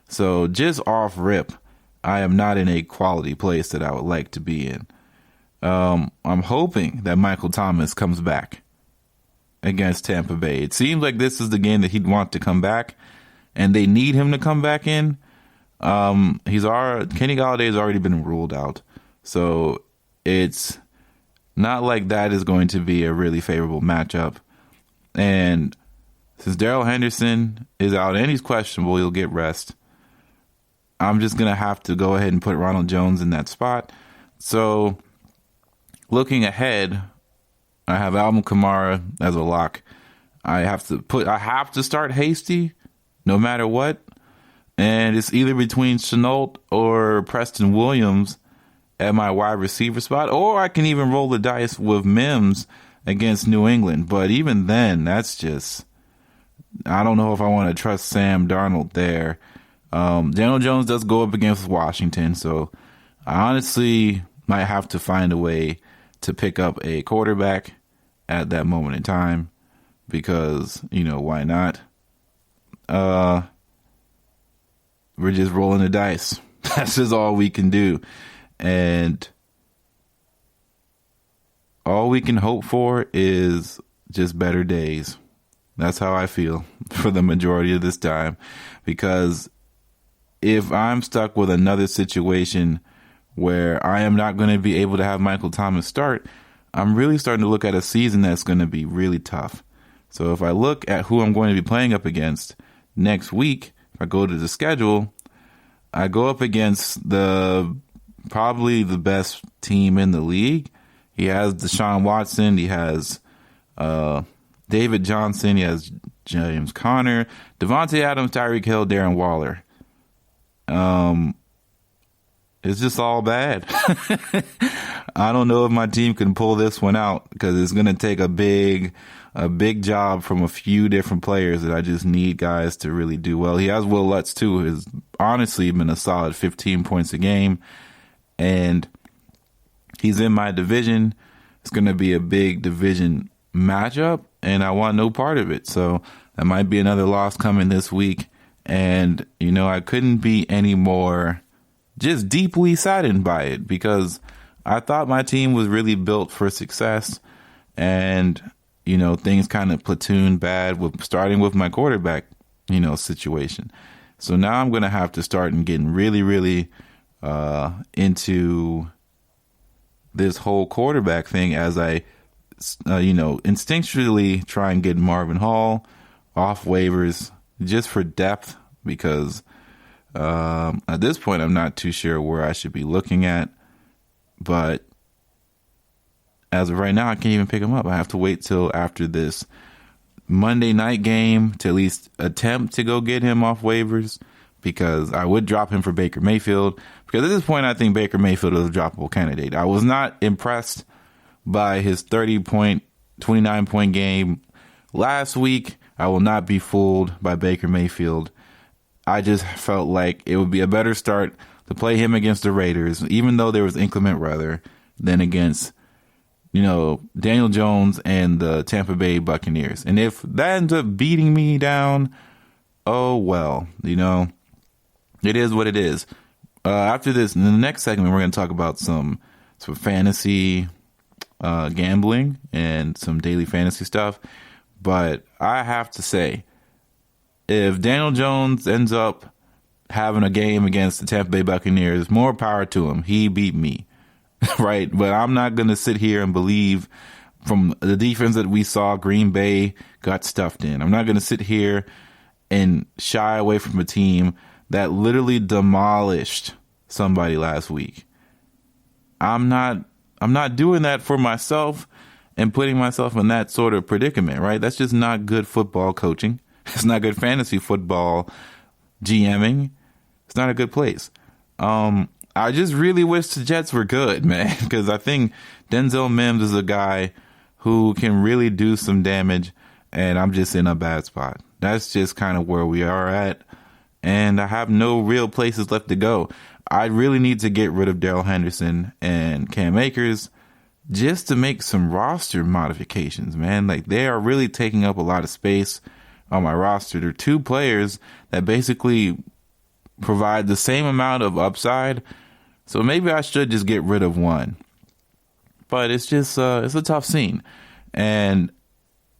So just off rip, I am not in a quality place that I would like to be in. I'm hoping that Michael Thomas comes back against Tampa Bay. It seems like this is the game that he'd want to come back, and they need him to come back in. Kenny Galladay has already been ruled out, so it's not like that is going to be a really favorable matchup. And since Darrell Henderson is out and he's questionable, he'll get rest. I'm just going to have to go ahead and put Ronald Jones in that spot. So looking ahead, I have Alvin Kamara as a lock. I have to start Hasty no matter what. And it's either between Shenault or Preston Williams at my wide receiver spot, or I can even roll the dice with Mims against New England. But even then, that's just, I don't know if I want to trust Sam Darnold there. Daniel Jones does go up against Washington, so I honestly might have to find a way to pick up a quarterback at that moment in time because, why not? We're just rolling the dice. That's just all we can do. And all we can hope for is just better days. That's how I feel for the majority of this time. Because if I'm stuck with another situation where I am not going to be able to have Michael Thomas start, I'm really starting to look at a season that's going to be really tough. So if I look at who I'm going to be playing up against next week, if I go to the schedule, I go up against probably the best team in the league. He has Deshaun Watson. He has David Johnson. He has James Conner, Devontae Adams, Tyreek Hill, Darren Waller. It's just all bad. I don't know if my team can pull this one out because it's going to take a big job from a few different players that I just need guys to really do well. He has Will Lutz too, who's honestly been a solid 15 points a game, and he's in my division. It's going to be a big division matchup, and I want no part of it. So that might be another loss coming this week. And, I couldn't be any more just deeply saddened by it because I thought my team was really built for success. And, things kind of platooned bad starting with my quarterback, situation. So now I'm going to have to start and getting really, really into this whole quarterback thing as I, instinctually try and get Marvin Hall off waivers just for depth because at this point I'm not too sure where I should be looking at. But as of right now, I can't even pick him up. I have to wait till after this Monday night game to at least attempt to go get him off waivers because I would drop him for Baker Mayfield. Because at this point, I think Baker Mayfield is a droppable candidate. I was not impressed by his 30-point, 29-point game last week. I will not be fooled by Baker Mayfield. I just felt like it would be a better start to play him against the Raiders, even though there was inclement weather, than against Daniel Jones and the Tampa Bay Buccaneers. And if that ends up beating me down, oh well, it is what it is. After this, in the next segment, we're going to talk about some fantasy gambling and some daily fantasy stuff. But I have to say, if Daniel Jones ends up having a game against the Tampa Bay Buccaneers, more power to him. He beat me. Right, but I'm not going to sit here and believe from the defense that we saw Green Bay got stuffed in. I'm not going to sit here and shy away from a team that literally demolished somebody last week. I'm not doing that for myself and putting myself in that sort of predicament, right? That's just not good football coaching. It's not good fantasy football GMing, it's not a good place. I just really wish the Jets were good, man, because I think Denzel Mims is a guy who can really do some damage, and I'm just in a bad spot. That's just kind of where we are at, and I have no real places left to go. I really need to get rid of Darrell Henderson and Cam Akers just to make some roster modifications, man. Like, they are really taking up a lot of space on my roster. They're two players that basically provide the same amount of upside, so maybe I should just get rid of one. But it's just it's a tough scene, and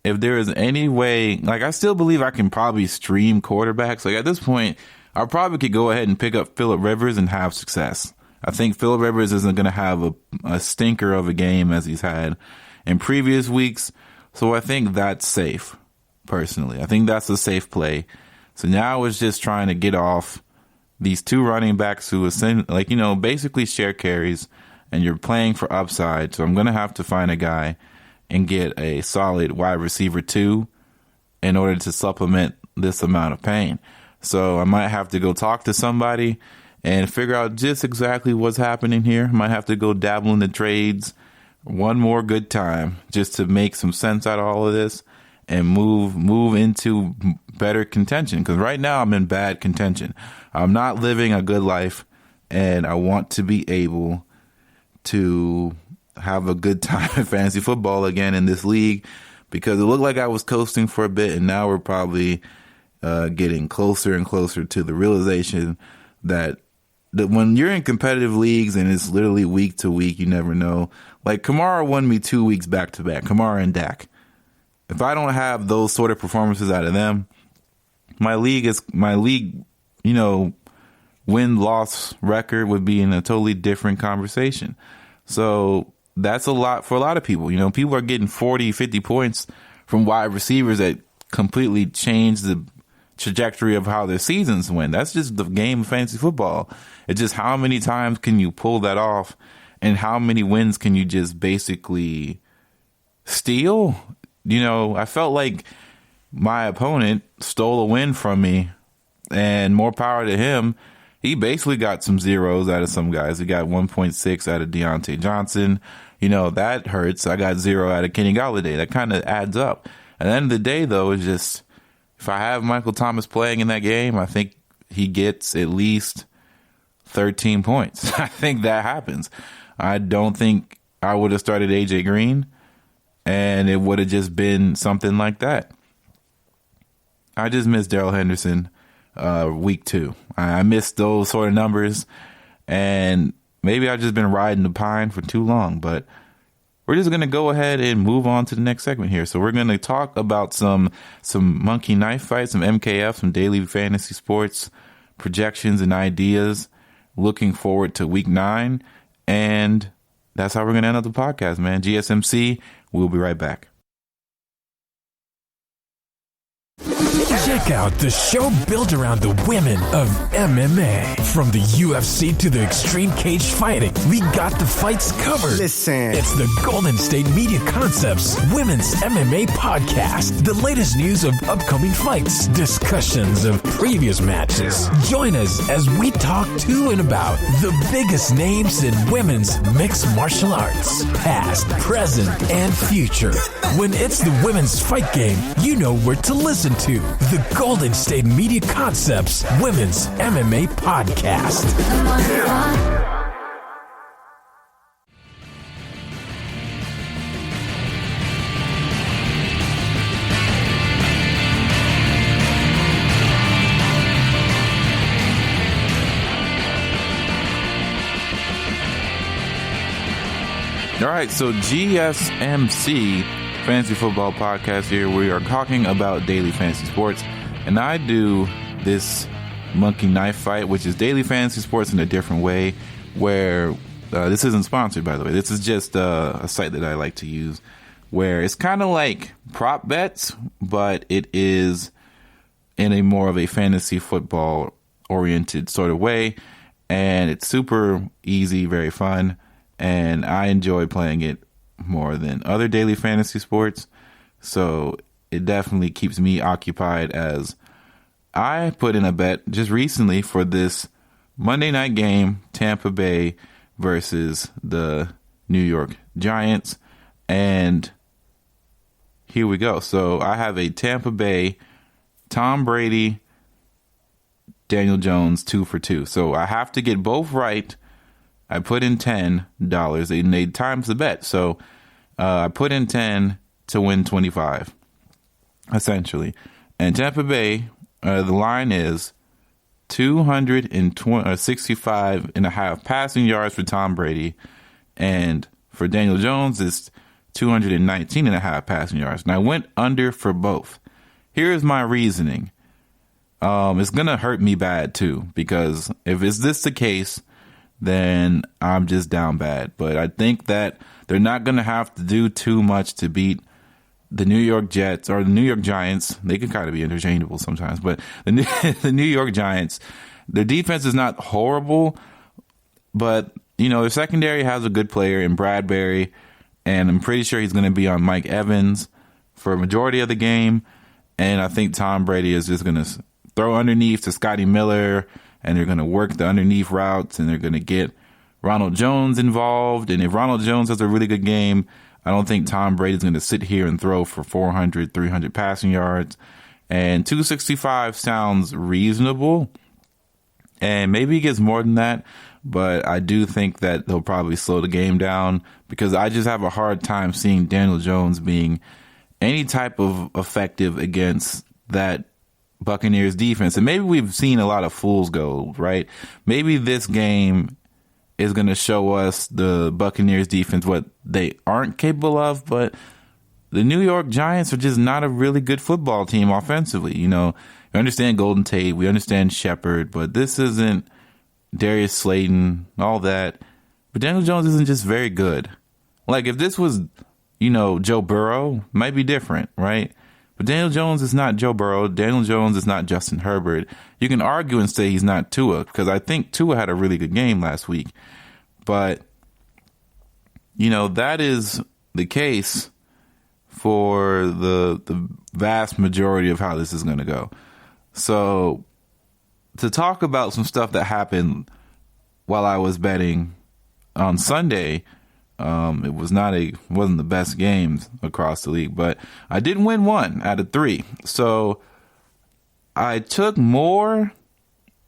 if there is any way, like, I still believe I can probably stream quarterbacks. Like, at this point, I probably could go ahead and pick up Phillip Rivers and have success. I think Phillip Rivers isn't going to have a stinker of a game as he's had in previous weeks, so I think that's safe, personally. I think that's a safe play. So now it's just trying to get off these two running backs who basically share carries, and you're playing for upside. So I'm going to have to find a guy and get a solid wide receiver 2 in order to supplement this amount of pain. So I might have to go talk to somebody and figure out just exactly what's happening here. Might have to go dabble in the trades one more good time just to make some sense out of all of this and move into better contention. Because right now I'm in bad contention. I'm not living a good life, and I want to be able to have a good time in fantasy football again in this league, because it looked like I was coasting for a bit, and now we're probably getting closer and closer to the realization that when you're in competitive leagues and it's literally week to week, you never know. Like, Kamara won me 2 weeks back to back, Kamara and Dak. If I don't have those sort of performances out of them, my league, win-loss record would be in a totally different conversation. So that's a lot for a lot of people. People are getting 40, 50 points from wide receivers that completely change the trajectory of how their seasons went. That's just the game of fantasy football. It's just how many times can you pull that off, and how many wins can you just basically steal? I felt like my opponent stole a win from me, and more power to him. He basically got some zeros out of some guys. He got 1.6 out of Deontay Johnson. That hurts. I got 0 out of Kenny Golladay. That kind of adds up. At the end of the day, though, it's just, if I have Michael Thomas playing in that game, I think he gets at least 13 points. I think that happens. I don't think I would have started AJ Green, and it would have just been something like that. I just miss Darrell Henderson week 2. I missed those sort of numbers, and maybe I've just been riding the pine for too long, but we're just going to go ahead and move on to the next segment here. So we're going to talk about some monkey knife fights, some MKF, some daily fantasy sports projections and ideas, looking forward to week 9, and that's how we're going to end up the podcast, man. GSMC, we'll be right back. Check out the show built around the women of MMA. From the UFC to the extreme cage fighting, we got the fights covered. Listen. It's the Golden State Media Concepts Women's MMA Podcast. The latest news of upcoming fights, discussions of previous matches. Join us as we talk to and about the biggest names in women's mixed martial arts, past, present, and future. When it's the women's fight game, you know where to listen to. The Golden State Media Concepts Women's MMA Podcast. All right, so GSMC Fantasy Football Podcast here. We are talking about daily fantasy sports, and I do this monkey knife fight, which is daily fantasy sports in a different way, where this isn't sponsored, by the way. This is just a site that I like to use, where it's kind of like prop bets, but it is in a more of a fantasy football oriented sort of way, and it's super easy, very fun, and I enjoy playing it more than other daily fantasy sports. So it definitely keeps me occupied as I put in a bet just recently for this Monday night game, Tampa Bay versus the New York Giants. And here we go. So I have a Tampa Bay, Tom Brady, Daniel Jones, 2 for 2. So I have to get both right. I put in $10 and they times the bet. So I put in 10 to win 25, essentially. And Tampa Bay, the line is 265.5 passing yards for Tom Brady. And for Daniel Jones, it's 219.5 passing yards. And I went under for both. Here's my reasoning. It's going to hurt me bad, too, because if it's this the case, then I'm just down bad. But I think that they're not going to have to do too much to beat the New York Jets or the New York Giants. They can kind of be interchangeable sometimes, but the New York Giants, their defense is not horrible, but, you know, their secondary has a good player in Bradbury, and I'm pretty sure he's going to be on Mike Evans for a majority of the game. And I think Tom Brady is just going to throw underneath to Scotty Miller, and they're going to work the underneath routes, and they're going to get Ronald Jones involved. And if Ronald Jones has a really good game, I don't think Tom Brady's going to sit here and throw for 400, 300 passing yards. And 265 sounds reasonable, and maybe he gets more than that, but I do think that they'll probably slow the game down because I just have a hard time seeing Daniel Jones being any type of effective against that Buccaneers defense. And maybe we've seen a lot of fools gold, right? Maybe this game is going to show us the Buccaneers defense, what they aren't capable of, but the New York Giants are just not a really good football team offensively. You know, we understand Golden Tate, we understand Shepard, but this isn't Darius Slayton, all that. But Daniel Jones isn't just very good. Like, if this was, you know, Joe Burrow, might be different, right? But Daniel Jones is not Joe Burrow. Daniel Jones is not Justin Herbert. You can argue and say he's not Tua, because I think Tua had a really good game last week. But, you know, that is the case for the vast majority of how this is going to go. So, to talk about some stuff that happened while I was betting on Sunday, it wasn't the best games across the league, but I did win 1 out of 3. So I took more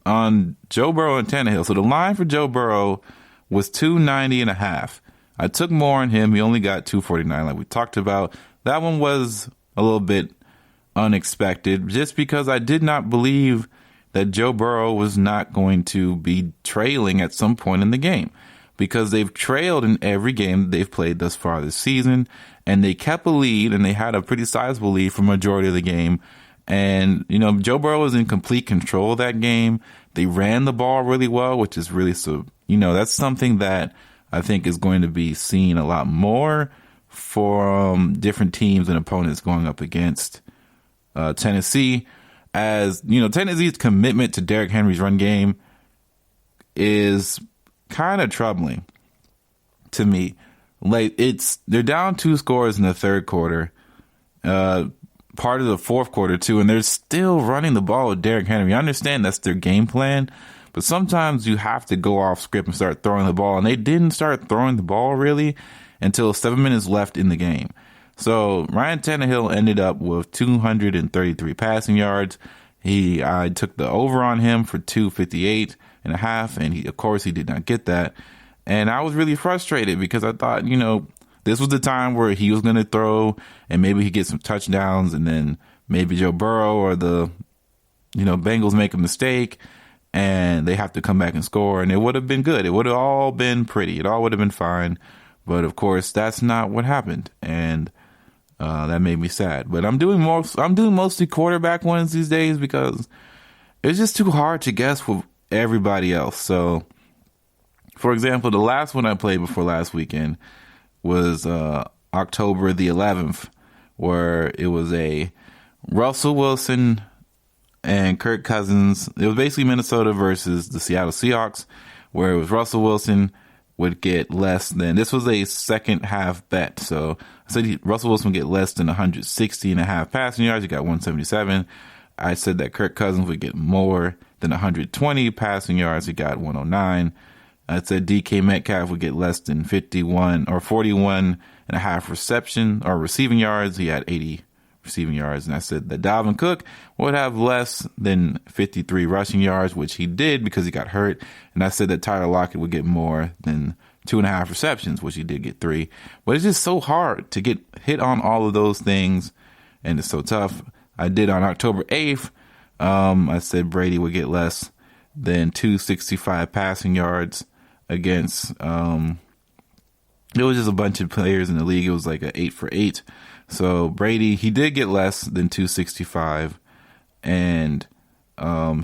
on Joe Burrow and Tannehill. So the line for Joe Burrow was 290.5. I took more on him. He only got 249, like we talked about. That one was a little bit unexpected, just because I did not believe that Joe Burrow was not going to be trailing at some point in the game, because they've trailed in every game they've played thus far this season, and they kept a lead, and they had a pretty sizable lead for majority of the game. And, you know, Joe Burrow was in complete control of that game. They ran the ball really well, which is really, that's something that I think is going to be seen a lot more for different teams and opponents going up against Tennessee. As, you know, Tennessee's commitment to Derrick Henry's run game is kind of troubling to me. Like, they're down 2 scores in the third quarter, part of the fourth quarter too, and they're still running the ball with Derrick Henry. I understand that's their game plan, but sometimes you have to go off script and start throwing the ball, and they didn't start throwing the ball really until 7 minutes left in the game. So Ryan Tannehill ended up with 233 passing yards. I took the over on him for 258.5, and he did not get that. And I was really frustrated because I thought, you know, this was the time where he was going to throw and maybe he get some touchdowns, and then maybe Joe Burrow or the, you know, Bengals make a mistake and they have to come back and score, and it would have been good. It would have all been pretty. It all would have been fine. But of course, that's not what happened. And that made me sad. But I'm doing mostly quarterback ones these days because it's just too hard to guess with everybody else. So, for example, the last one I played before last weekend was October the 11th, where it was a Russell Wilson and Kirk Cousins. It was basically Minnesota versus the Seattle Seahawks, where it was Russell Wilson would get less than, this was a second half bet. So I said Russell Wilson would get less than 160.5 passing yards. He got 177. I said that Kirk Cousins would get more than 120 passing yards. He got 109. I said DK Metcalf would get less than 51 or 41 and a half reception or receiving yards. He had 80 receiving yards. And I said that Dalvin Cook would have less than 53 rushing yards, which he did because he got hurt. And I said that Tyler Lockett would get more than 2.5 receptions, which he did get 3. But it's just so hard to get hit on all of those things, and it's so tough. I did on October 8th. I said Brady would get less than 265 passing yards against, it was just a bunch of players in the league. It was like an 8 for 8. So Brady, he did get less than 265, and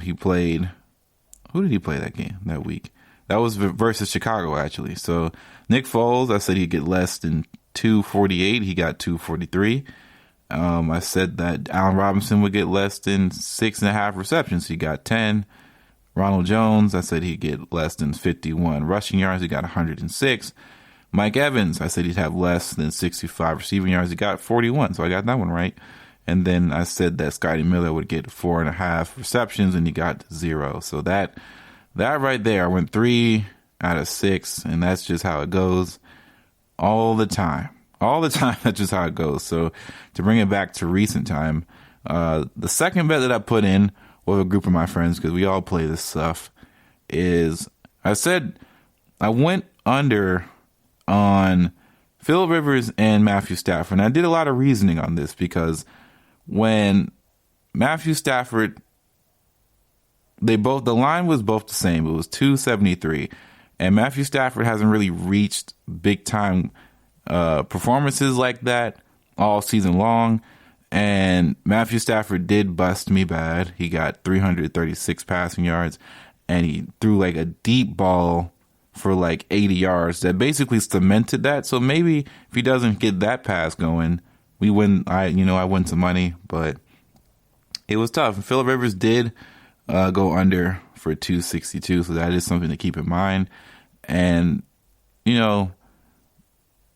he played, who did he play that week? That was versus Chicago, actually. So Nick Foles, I said he'd get less than 248. He got 243. I said that Allen Robinson would get less than 6.5 receptions. He got 10. Ronald Jones, I said he'd get less than 51 rushing yards. He got 106. Mike Evans, I said he'd have less than 65 receiving yards. He got 41, so I got that one right. And then I said that Scotty Miller would get 4.5 receptions, and he got 0. So that right there, I went 3 out of 6, and that's just how it goes all the time. All the time, that's just how it goes. So to bring it back to recent time, the second bet that I put in with a group of my friends, because we all play this stuff, is I said I went under on Phil Rivers and Matthew Stafford. And I did a lot of reasoning on this because when Matthew Stafford, the line was both the same. It was 273. And Matthew Stafford hasn't really reached big time performances like that all season long. And Matthew Stafford did bust me bad. He got 336 passing yards, and he threw like a deep ball for like 80 yards that basically cemented that. So maybe if he doesn't get that pass going, we win. I win some money, but it was tough. And Phillip Rivers did go under for 262, so that is something to keep in mind. And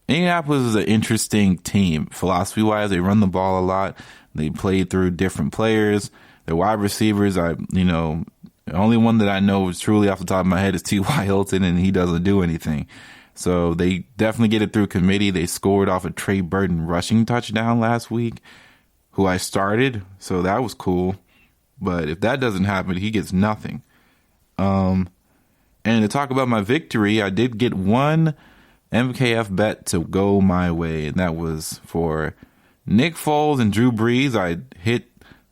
Indianapolis is an interesting team. Philosophy-wise, they run the ball a lot. They play through different players. Their wide receivers, the only one that I know is truly off the top of my head is T.Y. Hilton, and he doesn't do anything. So they definitely get it through committee. They scored off a Trey Burton rushing touchdown last week, who I started, so that was cool. But if that doesn't happen, he gets nothing. And to talk about my victory, I did get one MKF bet to go my way, and that was for Nick Foles and Drew Brees. I hit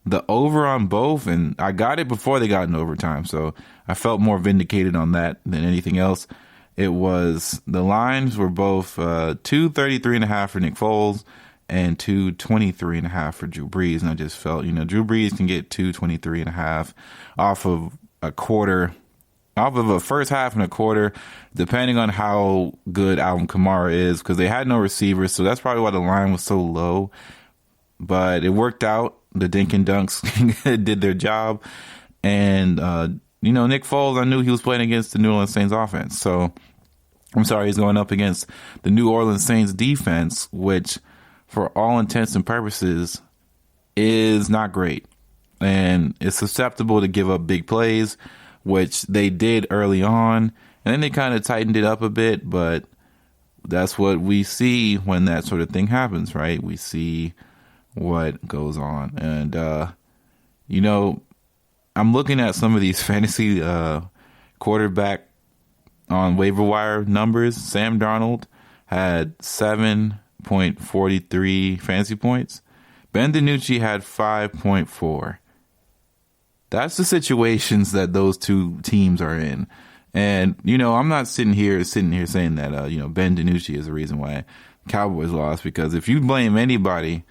the over on both, and I got it before they got in overtime, so I felt more vindicated on that than anything else. It was, the lines were both 233.5 for Nick Foles and 223.5 for Drew Brees, and I just felt, Drew Brees can get 223.5 off of a quarter, off of a first half and a quarter, depending on how good Alvin Kamara is, because they had no receivers, so that's probably why the line was so low. But it worked out. The Dink and Dunks did their job. And, Nick Foles, I knew he was playing against the New Orleans Saints offense. So, he's going up against the New Orleans Saints defense, which, for all intents and purposes, is not great. And it's susceptible to give up big plays, which they did early on, and then they kind of tightened it up a bit, but that's what we see when that sort of thing happens, right? We see what goes on. And, I'm looking at some of these fantasy quarterback on waiver wire numbers. Sam Darnold had 7.43 fantasy points. Ben DiNucci had 5.4. That's the situations that those two teams are in. And, I'm not sitting here saying that, Ben DiNucci is the reason why Cowboys lost, because if you blame anybody,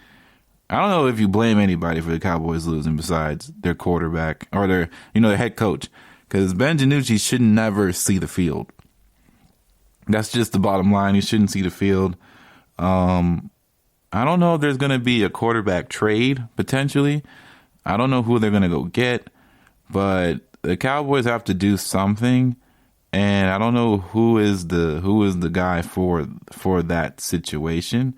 I don't know if you blame anybody for the Cowboys losing besides their quarterback or their head coach, because Ben DiNucci should never see the field. That's just the bottom line. He shouldn't see the field. I don't know if there's going to be a quarterback trade potentially. I don't know who they're going to go get, but the Cowboys have to do something, and I don't know who is the guy for that situation.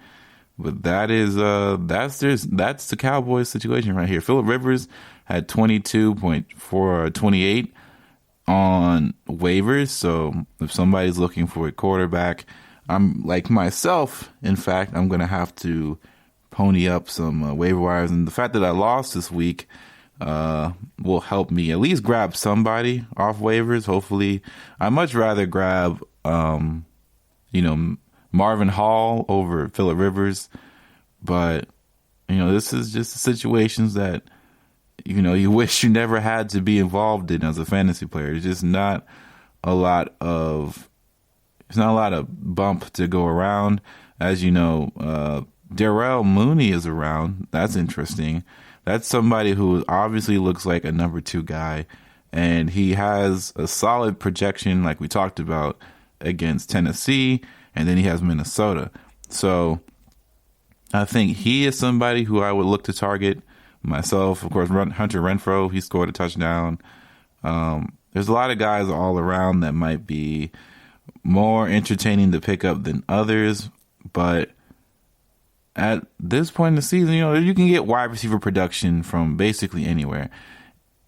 But that is that's the Cowboys situation right here. Phillip Rivers had 22.428 on waivers. So if somebody's looking for a quarterback, I'm like myself. In fact, I'm going to have to pony up some waiver wires. And the fact that I lost this week will help me at least grab somebody off waivers. Hopefully, I'd much rather grab, Marvin Hall over Phillip Rivers. But, this is just situations that, you wish you never had to be involved in as a fantasy player. It's just not a lot of bump to go around. As you know, Darrell Mooney is around. That's interesting. That's somebody who obviously looks like a number 2 guy, and he has a solid projection like we talked about against Tennessee, and then he has Minnesota. So I think he is somebody who I would look to target. Myself, of course, Hunter Renfrow, he scored a touchdown. There's a lot of guys all around that might be more entertaining to pick up than others, but at this point in the season, you can get wide receiver production from basically anywhere.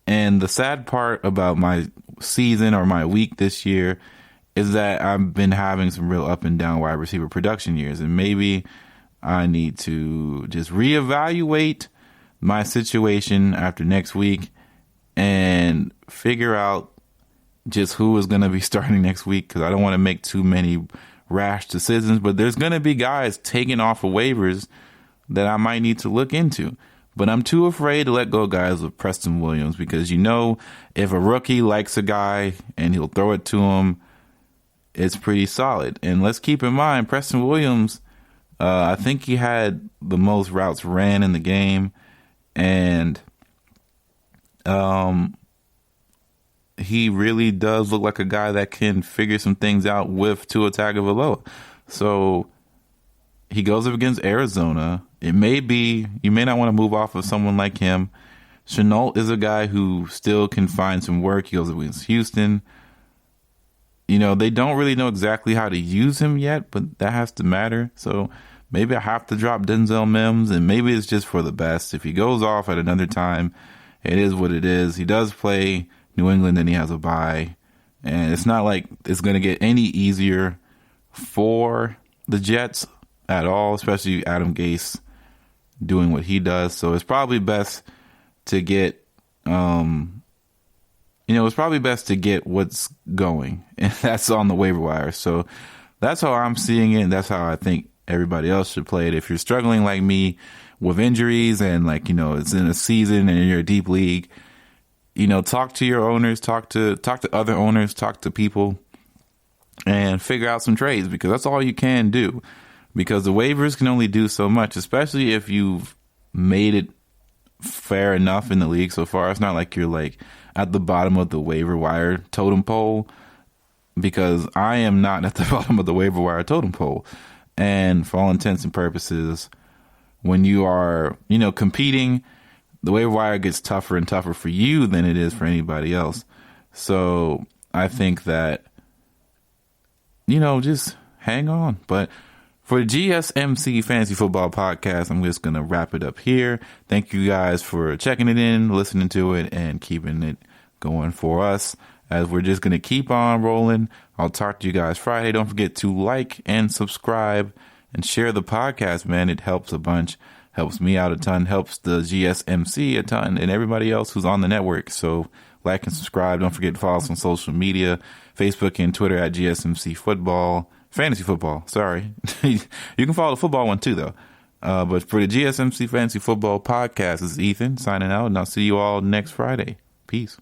And the sad part about my season or my week this year is that I've been having some real up and down wide receiver production years, and maybe I need to just reevaluate my situation after next week and figure out just who is going to be starting next week, because I don't want to make too many rash decisions. But there's going to be guys taken off of waivers that I might need to look into. But I'm too afraid to let go guys with Preston Williams, because if a rookie likes a guy and he'll throw it to him, it's pretty solid. And let's keep in mind, Preston Williams, I think he had the most routes ran in the game. And he really does look like a guy that can figure some things out with Tua Tagovailoa. So he goes up against Arizona. You may not want to move off of someone like him. Chenault is a guy who still can find some work. He goes up against Houston. They don't really know exactly how to use him yet, but that has to matter. So maybe I have to drop Denzel Mims, and maybe it's just for the best. If he goes off at another time, it is what it is. He does play New England, and he has a bye. And it's not like it's going to get any easier for the Jets at all, especially Adam Gase doing what he does. So it's probably best to get, what's going, and that's on the waiver wire. So that's how I'm seeing it, and that's how I think everybody else should play it. If you're struggling like me with injuries and it's in a season and you're a deep league, talk to your owners, talk to other owners, talk to people, and figure out some trades, because that's all you can do. Because the waivers can only do so much, especially if you've made it fair enough in the league so far. It's not like you're at the bottom of the waiver wire totem pole, because I am not at the bottom of the waiver wire totem pole. And for all intents and purposes, when you are, competing, the waiver wire gets tougher and tougher for you than it is for anybody else. So I think that, just hang on. But for the GSMC Fantasy Football Podcast, I'm just going to wrap it up here. Thank you guys for checking it in, listening to it, and keeping it going for us, as we're just going to keep on rolling. I'll talk to you guys Friday. Don't forget to like and subscribe and share the podcast, man. It helps a bunch. Helps me out a ton. Helps the GSMC a ton, and everybody else who's on the network. So like and subscribe. Don't forget to follow us on social media, Facebook and Twitter at GSMC Football. Fantasy Football, sorry. You can follow the football one too, though. But for the GSMC Fantasy Football Podcast, this is Ethan signing out, and I'll see you all next Friday. Peace.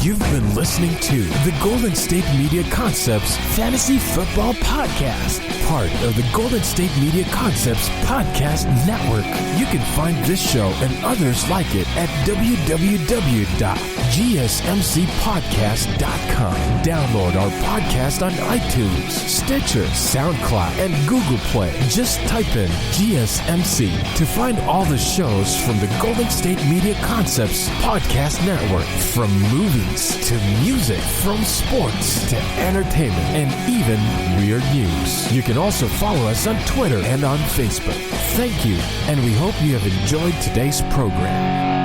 You've been listening to the Golden State Media Concepts Fantasy Football Podcast, part of the Golden State Media Concepts Podcast Network. You can find this show and others like it at www.gsmcpodcast.com. Download our podcast on iTunes, Stitcher, SoundCloud, and Google Play. Just type in GSMC to find all the shows from the Golden State Media Concepts Podcast Network. From movies to music, from sports to entertainment, and even weird news. You can also follow us on Twitter and on Facebook. Thank you, and we hope you have enjoyed today's program.